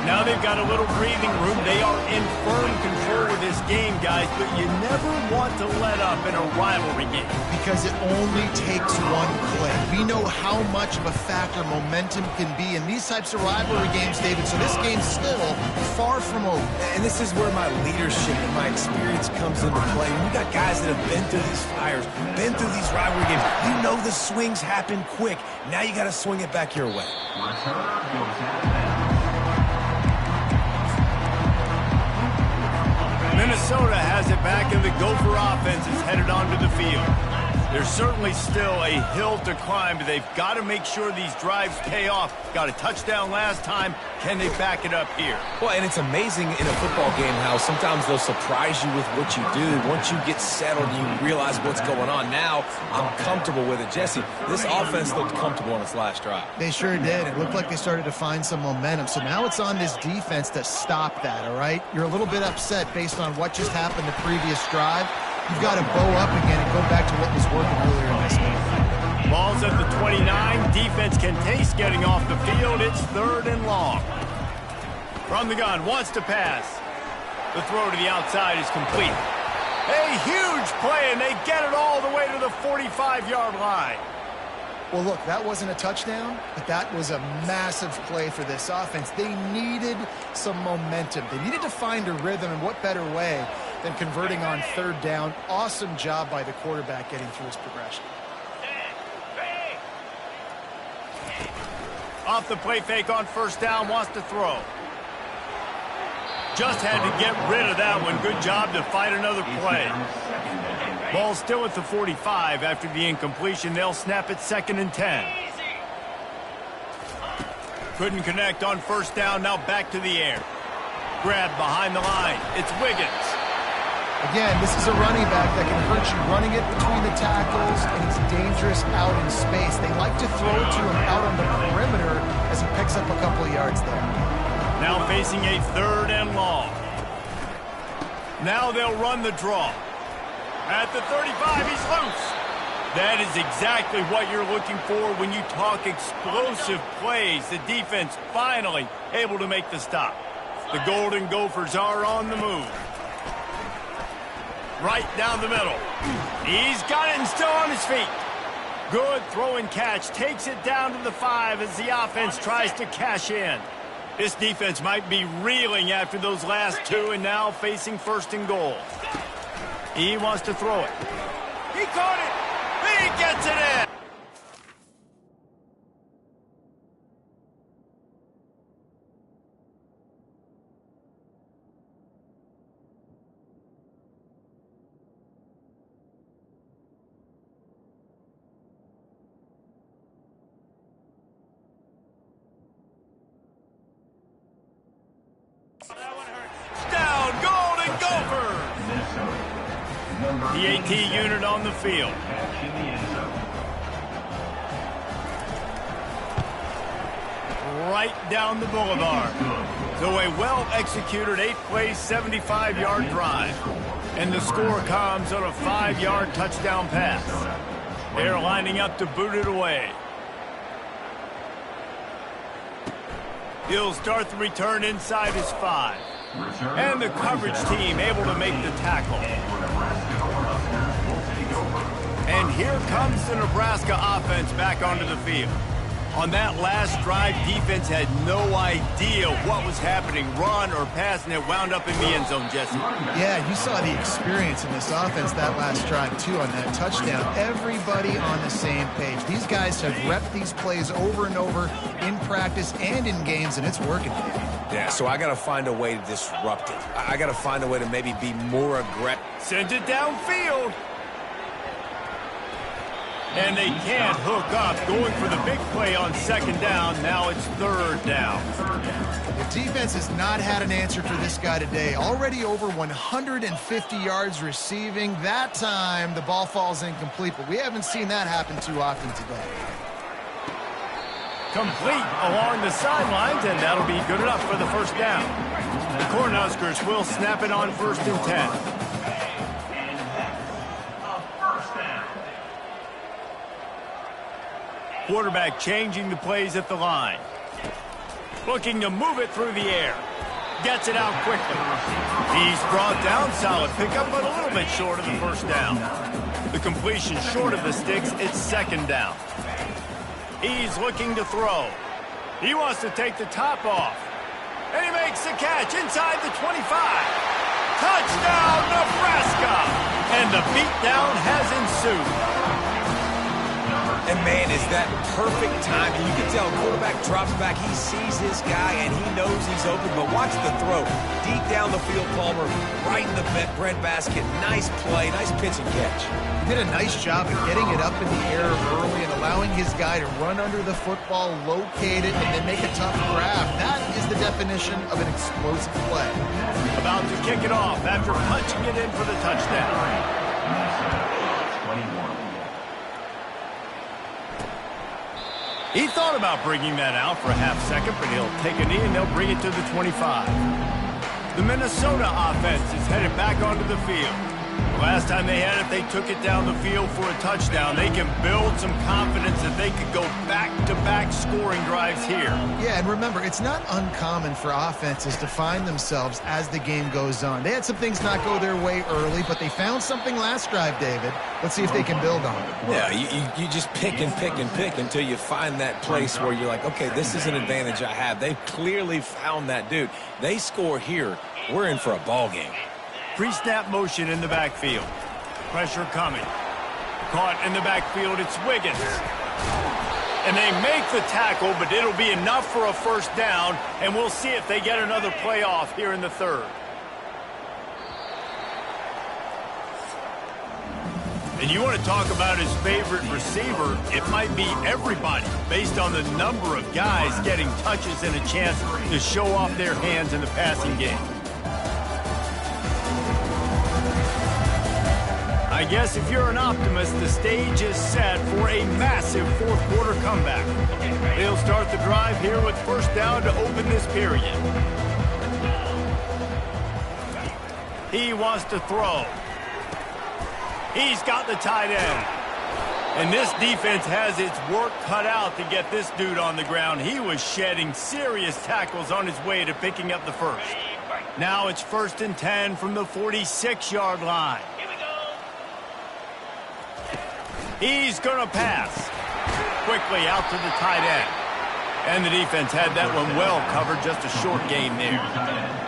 Now they've got a little breathing room. They are in firm control of this game, guys, but you never want to let up in a rivalry game.
Because it only takes one play. We know how much of a factor momentum can be in these types of rivalry games, David, so this game's still far from over.
And this is where my leadership and my experience comes into play. We got guys that have been through these fires, been through these rivalry games. You know the swings happen quick. Now you got to swing it back your way.
Minnesota has it back, and the Gopher offense is headed onto the field. There's certainly still a hill to climb, but they've got to make sure these drives pay off. Got a touchdown last time. Can they back it up here?
Well, and it's amazing in a football game how sometimes they'll surprise you with what you do. Once you get settled, you realize what's going on. Now, I'm comfortable with it. Jesse, this offense looked comfortable on its last drive.
They sure did. It looked like they started to find some momentum. So now it's on this defense to stop that, all right? You're a little bit upset based on what just happened the previous drive. You've got to bow up again and go back to what was working earlier in this game.
Ball's at the 29. Defense can taste getting off the field. It's 3rd and long. From the gun, wants to pass. The throw to the outside is complete. A huge play, and they get it all the way to the 45-yard line.
Well, look, that wasn't a touchdown, but that was a massive play for this offense. They needed some momentum. They needed to find a rhythm, and what better way than converting on 3rd down. Awesome job by the quarterback getting through his progression.
Off the play fake on 1st down, wants to throw. Just had to get rid of that one. Good job to find another play. Ball still at the 45 after the incompletion. They'll snap it 2nd and 10. Couldn't connect on 1st down. Now back to the air. Grab behind the line. It's Wiggins.
Again, this is a running back that can hurt you running it between the tackles, and he's dangerous out in space. They like to throw it to him out on the perimeter as he picks up a couple of yards there.
Now facing a 3rd and long. Now they'll run the draw. At the 35, he's loose. That is exactly what you're looking for when you talk explosive plays. The defense finally able to make the stop. The Golden Gophers are on the move. Right down the middle. He's got it and still on his feet. Good throw and catch. Takes it down to the 5 as the offense tries to cash in. This defense might be reeling after those last 2 and now facing 1st and goal. He wants to throw it. He caught it. He gets it in. Down, Golden Gophers. The AT unit on the field. Right down the boulevard. So a well-executed 8-play, 75-yard drive. And the score comes on a 5-yard touchdown pass. They're lining up to boot it away. He'll start the return inside his 5. And the coverage team able to make the tackle. And here comes the Nebraska offense back onto the field. On that last drive, defense had no idea what was happening, run or pass, and it wound up in the end zone, Jesse.
Yeah, you saw the experience in this offense that last drive, too, on that touchdown. Everybody on the same page. These guys have repped these plays over and over in practice and in games, and it's working.
Yeah, so I got to find a way to disrupt it. I got to find a way to maybe be more aggressive.
Send it downfield. And they can't hook up, going for the big play on 2nd down. Now it's 3rd down.
The defense has not had an answer for this guy today. Already over 150 yards receiving. That time, the ball falls incomplete, but we haven't seen that happen too often today.
Complete along the sidelines, and that'll be good enough for the 1st down. The Cornhuskers will snap it on 1st and 10. Quarterback changing the plays at the line. Looking to move it through the air. Gets it out quickly. He's brought down. Solid pickup, but a little bit short of the 1st down. The completion short of the sticks. It's 2nd down. He's looking to throw. He wants to take the top off. And he makes the catch inside the 25. Touchdown, Nebraska! And the beatdown has ensued.
And, man, is that perfect timing. You can tell quarterback drops back. He sees his guy, and he knows he's open. But watch the throw. Deep down the field, Palmer, right in the breadbasket. Nice play, nice pitch and catch.
He did a nice job of getting it up in the air early and allowing his guy to run under the football, locate it, and then make a tough grab. That is the definition of an explosive play.
About to kick it off after punching it in for the touchdown. He thought about bringing that out for a half second, but he'll take a knee and they'll bring it to the 25. The Minnesota offense is headed back onto the field. Last time they had it, they took it down the field for a touchdown. They can build some confidence that they could go back-to-back scoring drives here.
Yeah, and remember, it's not uncommon for offenses to find themselves as the game goes on. They had some things not go their way early, but they found something last drive, David. Let's see if they can build on it.
Yeah, you just pick and pick and pick until you find that place where you're like, okay, this is an advantage I have. They've clearly found that dude. They score here, we're in for a ball game.
Pre-snap motion in the backfield. Pressure coming. Caught in the backfield, it's Wiggins. And they make the tackle, but it'll be enough for a 1st down, and we'll see if they get another play off here in the 3rd. And you want to talk about his favorite receiver, it might be everybody, based on the number of guys getting touches and a chance to show off their hands in the passing game. I guess if you're an optimist, the stage is set for a massive 4th quarter comeback. They'll start the drive here with 1st down to open this period. He wants to throw. He's got the tight end. And this defense has its work cut out to get this dude on the ground. He was shedding serious tackles on his way to picking up the first. Now it's 1st and 10 from the 46-yard line. He's going to pass. Quickly out to the tight end. And the defense had that one well covered, just a short gain there.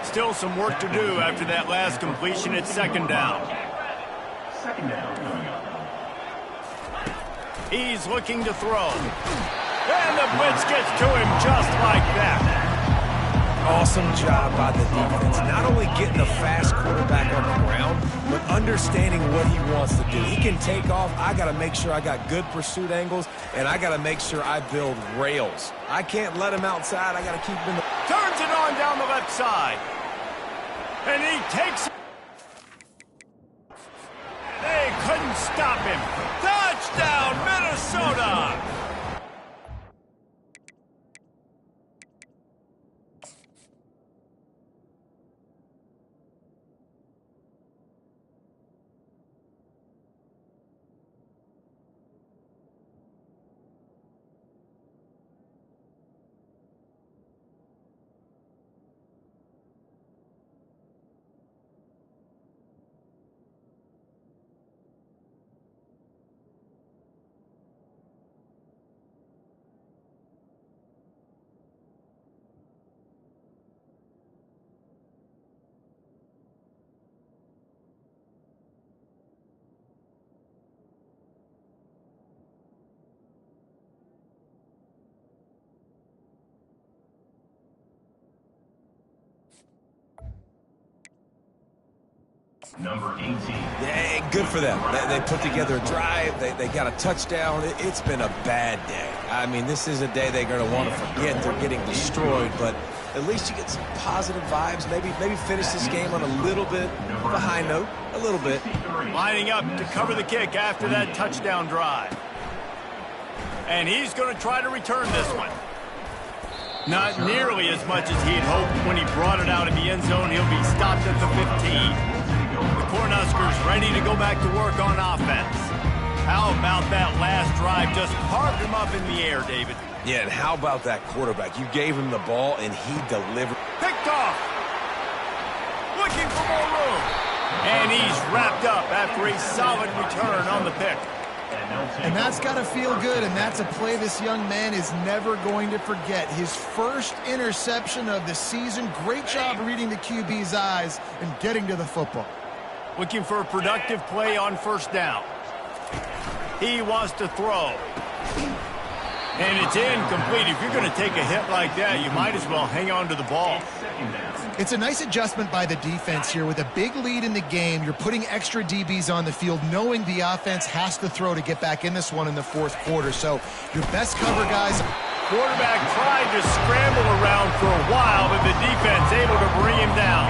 Still some work to do after that last completion at 2nd down. He's looking to throw. And the blitz gets to him just like that.
Awesome job by the defense. Not only getting a fast quarterback on the ground, but understanding what he wants to do. He can take off. I got to make sure I got good pursuit angles, and I got to make sure I build rails. I can't let him outside. I got to keep him in the...
Turns it on down the left side. And he takes it. They couldn't stop him. Touchdown, Minnesota!
Number 18.
Yeah, good for them. They put together a drive. They got a touchdown. It's been a bad day. I mean, this is a day they're going to want to forget. They're getting destroyed, but at least you get some positive vibes. Maybe finish this game on a little bit of a high note. A little bit.
Lining up to cover the kick after that touchdown drive. And he's going to try to return this one. Not nearly as much as he'd hoped when he brought it out of the end zone. He'll be stopped at the 15. The Cornhuskers ready to go back to work on offense. How about that last drive? Just carved him up in the air, David.
Yeah, and how about that quarterback? You gave him the ball, and he delivered.
Picked off. Looking for more room. And he's wrapped up after a solid return on the pick.
And that's got to feel good, and that's a play this young man is never going to forget. His first interception of the season. Great job reading the QB's eyes and getting to the football.
Looking for a productive play on 1st down. He wants to throw. And it's incomplete. If you're going to take a hit like that, you might as well hang on to the ball.
It's a nice adjustment by the defense here. With a big lead in the game, you're putting extra DBs on the field, knowing the offense has to throw to get back in this one in the 4th quarter. So your best cover guys.
Quarterback tried to scramble around for a while, but the defense able to bring him down.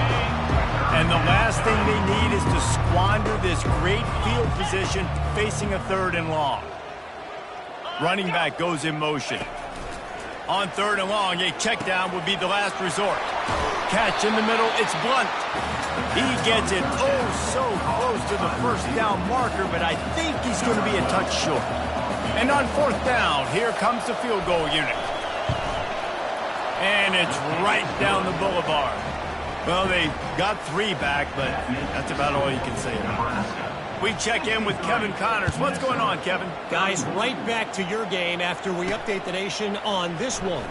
And the last thing they need is to squander this great field position facing a 3rd and long. Running back goes in motion. On 3rd and long, a check down would be the last resort. Catch in the middle, it's Blunt. He gets it so close to the 1st down marker, but I think he's going to be a touch short. And on 4th down, here comes the field goal unit. And it's right down the boulevard. Well, they got 3 back, but that's about all you can say about it. We check in with Kevin Connors. What's going on, Kevin?
Guys, right back to your game after we update the nation on this one.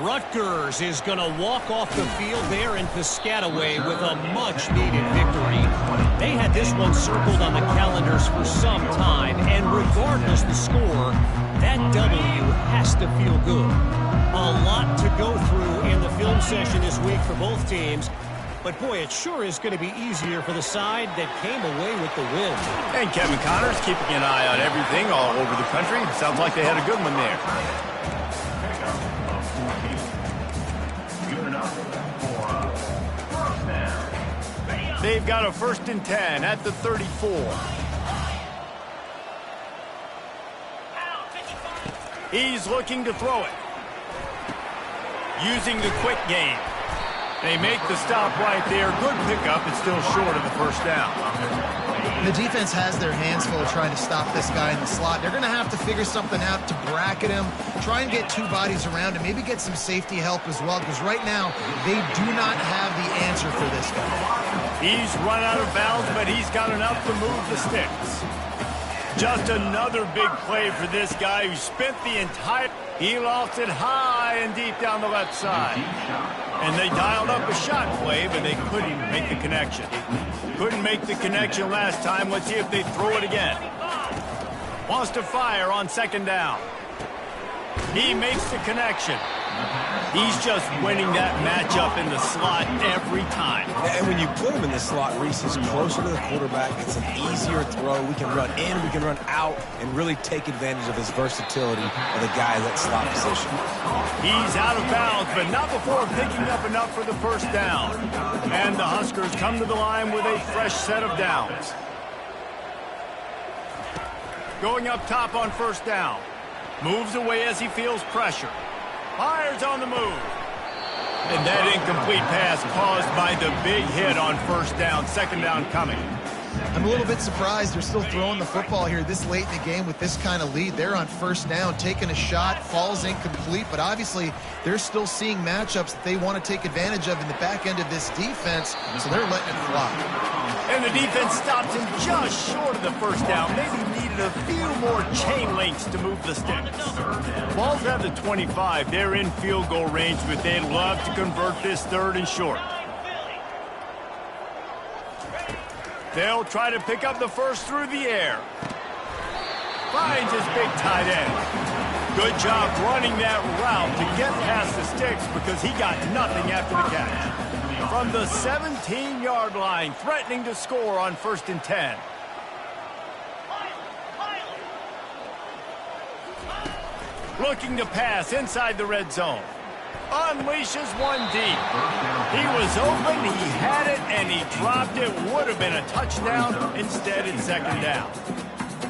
Rutgers is going to walk off the field there in Piscataway with a much-needed victory. They had this one circled on the calendars for some time, and regardless the score, that W has to feel good. A lot to go through in the film session this week for both teams. But, boy, it sure is going to be easier for the side that came away with the win.
And Kevin Connors keeping an eye on everything all over the country. Sounds like they had a good one there. They've got a 1st and 10 at the 34. He's looking to throw it. Using the quick game. They make the stop right there. Good pickup. It's still short of the 1st down.
The defense has their hands full trying to stop this guy in the slot. They're going to have to figure something out to bracket him, try and get two bodies around him, maybe get some safety help as well, because right now they do not have the answer for this guy.
He's run out of bounds, but he's got enough to move the sticks. Just another big play for this guy who spent the entire... He lost it high and deep down the left side. And they dialed up a shot play, but they couldn't make the connection. Couldn't make the connection last time. Let's see if they throw it again. Wants to fire on second down. He makes the connection. He's just winning that matchup in the slot every time.
And when you put him in the slot, Reese, he's closer to the quarterback. It's an easier throw. We can run in, we can run out, and really take advantage of his versatility of the guy in that slot position.
He's out of bounds, but not before picking up enough for the first down. And the Huskers come to the line with a fresh set of downs. Going up top on first down. Moves away as he feels pressure. Fires on the move. And that incomplete pass caused by the big hit on first down. Second down coming.
I'm a little bit surprised they're still throwing the football here this late in the game with this kind of lead. They're on first down, taking a shot, falls incomplete, but obviously they're still seeing matchups that they want to take advantage of in the back end of this defense, so they're letting it fly.
And the defense stops him just short of the first down. Maybe needed a few more chain links to move the sticks. Ball's at the 25. They're in field goal range, but they'd love to convert this third and short. They'll try to pick up the first through the air. Finds his big tight end. Good job running that route to get past the sticks because he got nothing after the catch. From the 17-yard line, threatening to score on 1st and 10. Looking to pass inside the red zone. Unleashes one deep. He was open, he had it, and he dropped it. Would have been a touchdown. Instead, it's second down.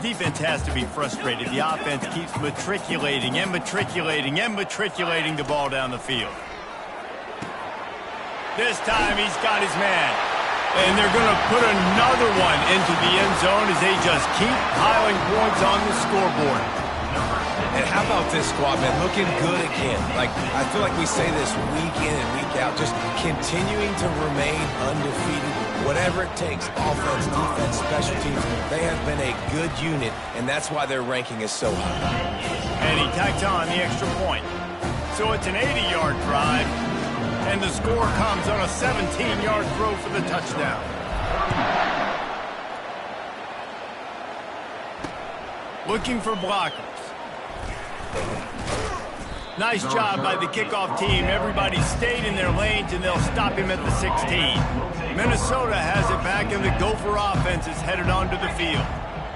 Defense has to be frustrated. The offense keeps matriculating and matriculating and matriculating the ball down the field. This time, he's got his man. And they're going to put another one into the end zone as they just keep piling points on the scoreboard.
And how about this squad, man? Looking good again. Like, I feel like we say this week in and week out, just continuing to remain undefeated. Whatever it takes, offense, defense, special teams, they have been a good unit, and that's why their ranking is so high.
And he tacks on the extra point. So it's an 80-yard drive, and the score comes on a 17-yard throw for the touchdown. Looking for blockers. Nice job by the kickoff team. Everybody stayed in their lanes, and they'll stop him at the 16. Minnesota has it back, and the Gopher offense is headed onto the field.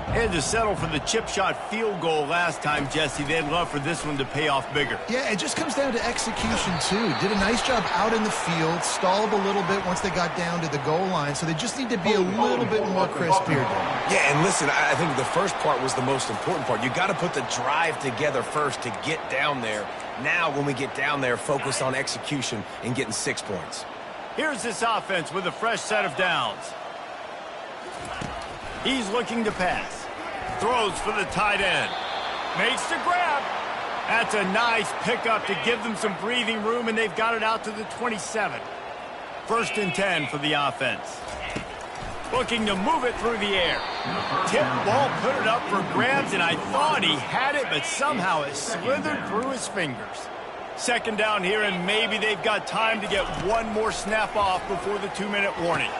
They had to settle for the chip shot field goal last time, Jesse. They'd love for this one to pay off bigger.
Yeah, it just comes down to execution, too. Did a nice job out in the field, stalled a little bit once they got down to the goal line, so they just need to be a little bit more crisp here.
Yeah, and listen, I think the first part was the most important part. You got to put the drive together first to get down there. Now, when we get down there, focus on execution and getting 6 points.
Here's this offense with a fresh set of downs. He's looking to pass. Throws for the tight end. Makes the grab. That's a nice pickup to give them some breathing room, and they've got it out to the 27. 1st and 10 for the offense. Looking to move it through the air. Tip ball, put it up for grabs, and I thought he had it, but somehow it slithered through his fingers. Second down here, and maybe they've got time to get one more snap off before the 2-minute warning.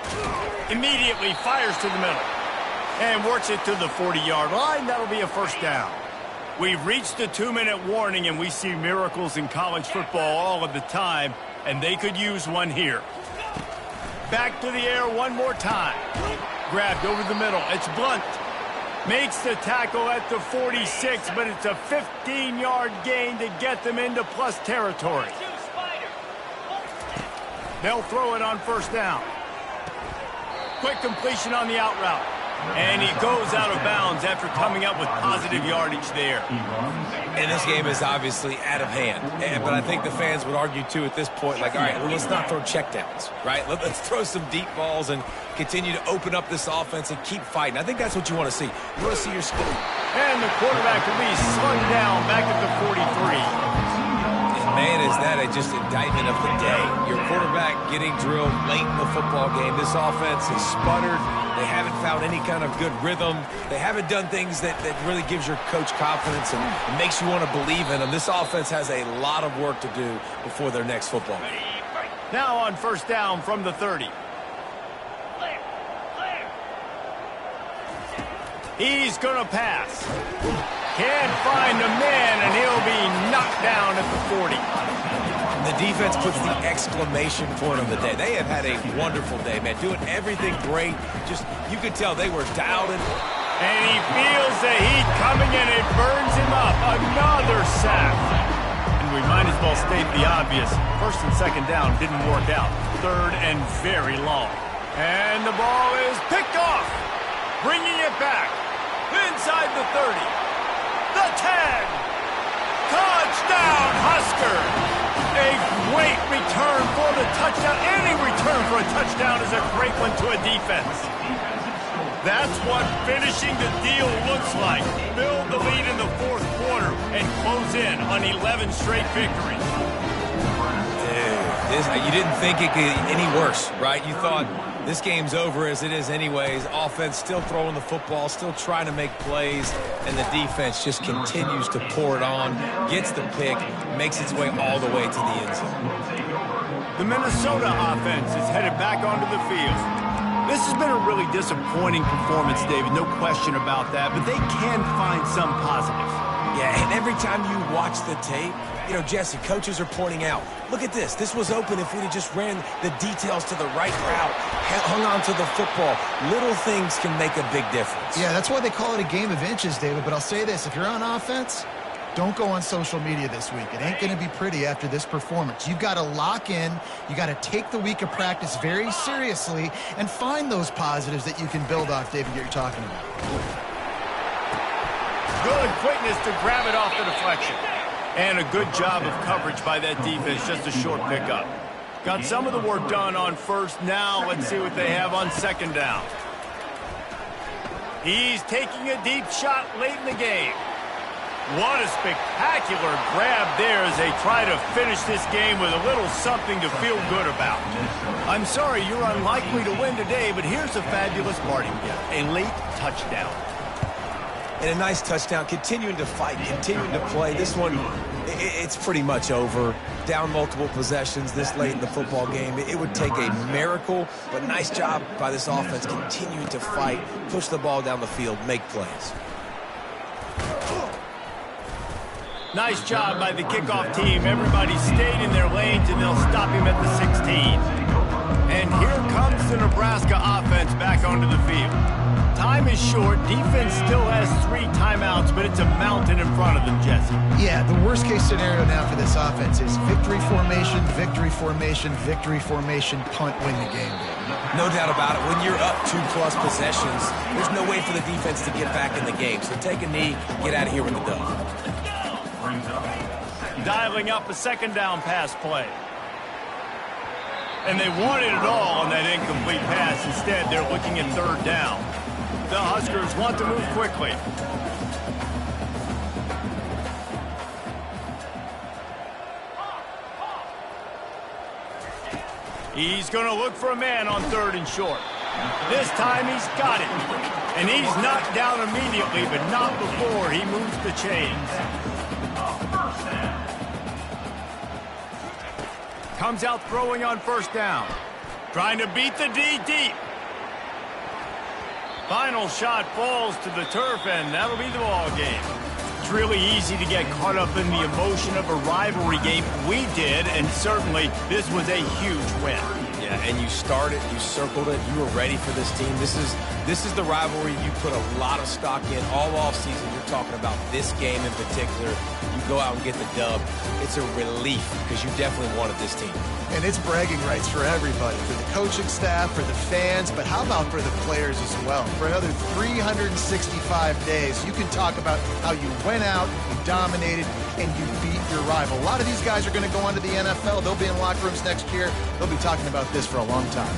Immediately fires to the middle. And works it to the 40-yard line. That'll be a first down. We've reached the 2-minute warning, and we see miracles in college football all of the time, and they could use one here. Back to the air one more time. Grabbed over the middle. It's Blunt. Makes the tackle at the 46, but it's a 15-yard gain to get them into plus territory. They'll throw it on first down. Quick completion on the out route. And he goes out of bounds after coming up with positive yardage there.
And this game is obviously out of hand. But I think the fans would argue, too, at this point, like, all right, well, let's not throw checkdowns, right? Let's throw some deep balls and continue to open up this offense and keep fighting. I think that's what you want to see. You want to see your skill.
And the quarterback will be slugged down back at the 43.
Man, is that just indictment of the day. Your quarterback getting drilled late in the football game. This offense has sputtered. They haven't found any kind of good rhythm. They haven't done things that really gives your coach confidence and makes you want to believe in them. This offense has a lot of work to do before their next football game.
Now on first down from the 30. He's going to pass. Can't find a man, and he'll be knocked down at the 40.
The defense puts the exclamation point on the day. They have had a wonderful day, man. Doing everything great. Just, you could tell they were dialed in.
And he feels the heat coming, and it burns him up. Another sack. And we might as well state the obvious. First and second down didn't work out. Third and very long. And the ball is picked off. Bringing it back. Inside the 30. The 10. Touchdown, Husker. A great return for the touchdown. Any return for a touchdown is a great one to a defense. That's what finishing the deal looks like. Build the lead in the fourth quarter and close in on 11 straight victories.
Dude, you didn't think it could get any worse, right? You thought this game's over as it is anyways. Offense still throwing the football, still trying to make plays, and the defense just continues to pour it on, gets the pick, makes its way all the way to the end zone.
The Minnesota offense is headed back onto the field. This has been a really disappointing performance, David, no question about that, but they can find some positives.
Yeah, and every time you watch the tape, you know, Jesse, coaches are pointing out, look at this. This was open if we'd have just ran the details to the right route, hung on to the football. Little things can make a big difference.
Yeah, that's why they call it a game of inches, David. But I'll say this, if you're on offense, don't go on social media this week. It ain't going to be pretty after this performance. You've got to lock in. You got to take the week of practice very seriously and find those positives that you can build off, David, that you're talking about.
Good quickness to grab it off the deflection. And a good job of coverage by that defense, just a short pickup. Got some of the work done on first. Now let's see what they have on second down. He's taking a deep shot late in the game. What a spectacular grab there as they try to finish this game with a little something to feel good about. I'm sorry, you're unlikely to win today, but here's a fabulous parting gift, a late touchdown.
And a nice touchdown, continuing to fight, continuing to play. This one, it's pretty much over. Down multiple possessions this late in the football game. It would take a miracle, but nice job by this offense continuing to fight, push the ball down the field, make plays.
Nice job by the kickoff team. Everybody stayed in their lanes, and they'll stop him at the 16. And here comes the Nebraska offense back onto the field. Time is short. Defense still has 3 timeouts, but it's a mountain in front of them, Jesse.
Yeah, the worst-case scenario now for this offense is victory formation, victory formation, victory formation, punt, win the game.
No doubt about it. When you're up 2+ possessions, there's no way for the defense to get back in the game. So take a knee, get out of here with the dub.
Dialing up a second down pass play. And they wanted it all on that incomplete pass. Instead, they're looking at third down. The Huskers want to move quickly. He's going to look for a man on third and short. This time he's got it. And he's knocked down immediately, but not before he moves the chains. Comes out throwing on first down. Trying to beat the D deep. Final shot falls to the turf, and that'll be the ball game. It's really easy to get caught up in the emotion of a rivalry game. We did, and certainly this was a huge win.
Yeah, and you started, you circled it, you were ready for this team. This is the rivalry you put a lot of stock in all offseason. You're talking about this game in particular. You go out and get the dub. It's a relief because you definitely wanted this team.
And it's bragging rights for everybody, for the coaching staff, for the fans, but how about for the players as well? For another 365 days, you can talk about how you went out, you dominated, and you beat your rival. A lot of these guys are going to go on to the NFL. They'll be in locker rooms next year. They'll be talking about this for a long time.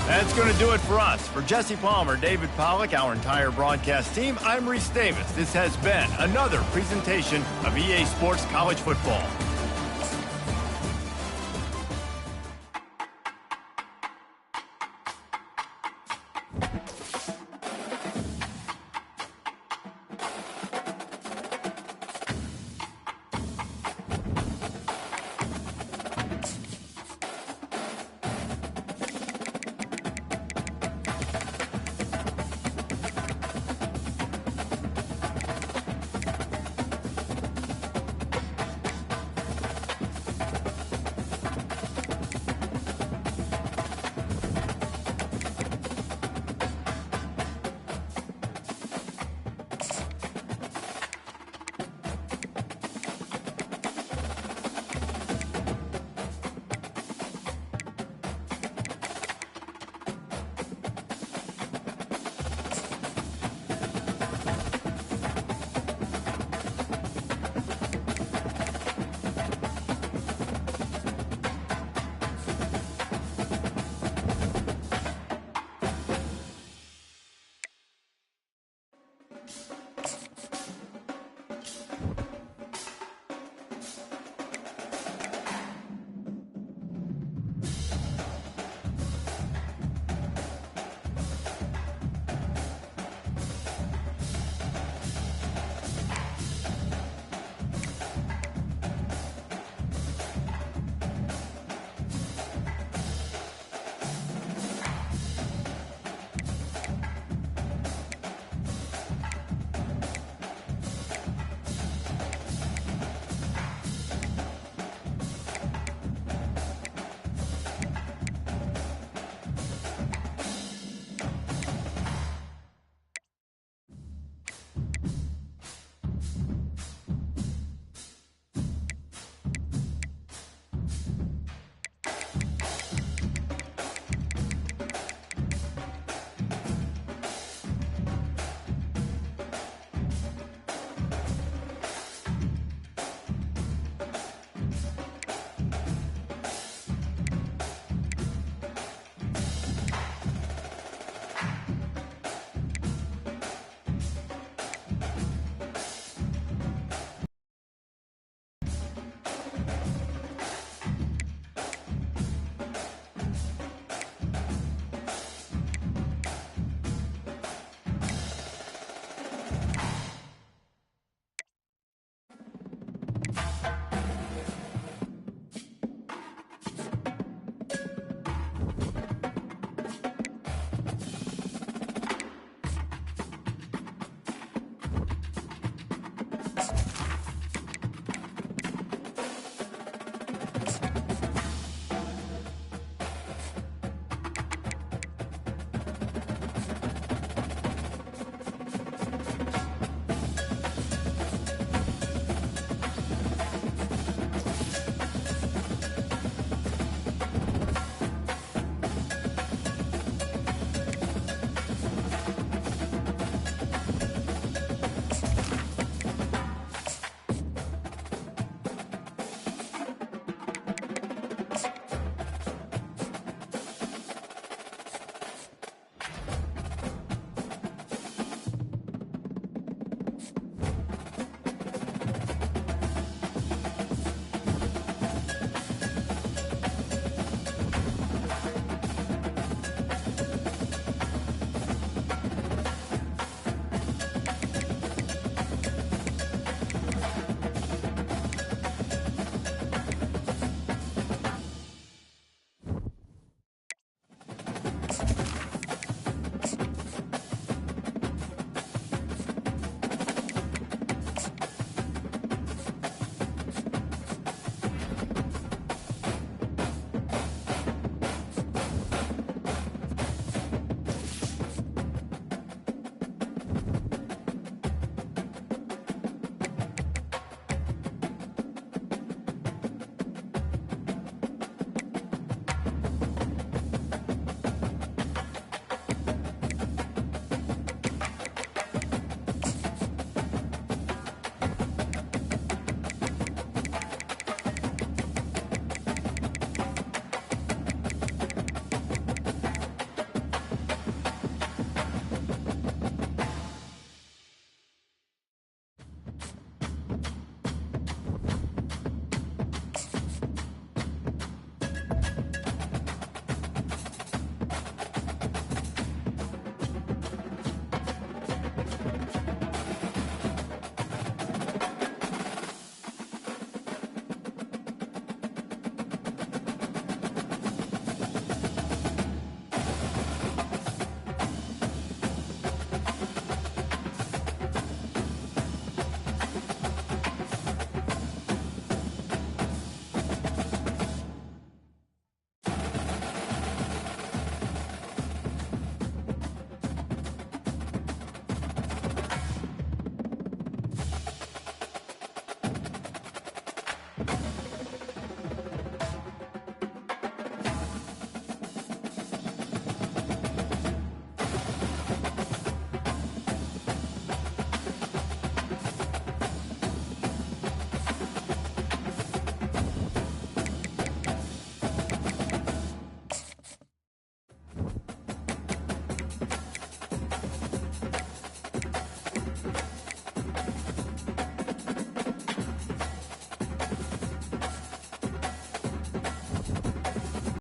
That's going to do it for us. For Jesse Palmer, David Pollack, our entire broadcast team, I'm Reese Davis. This has been another presentation of EA Sports College Football.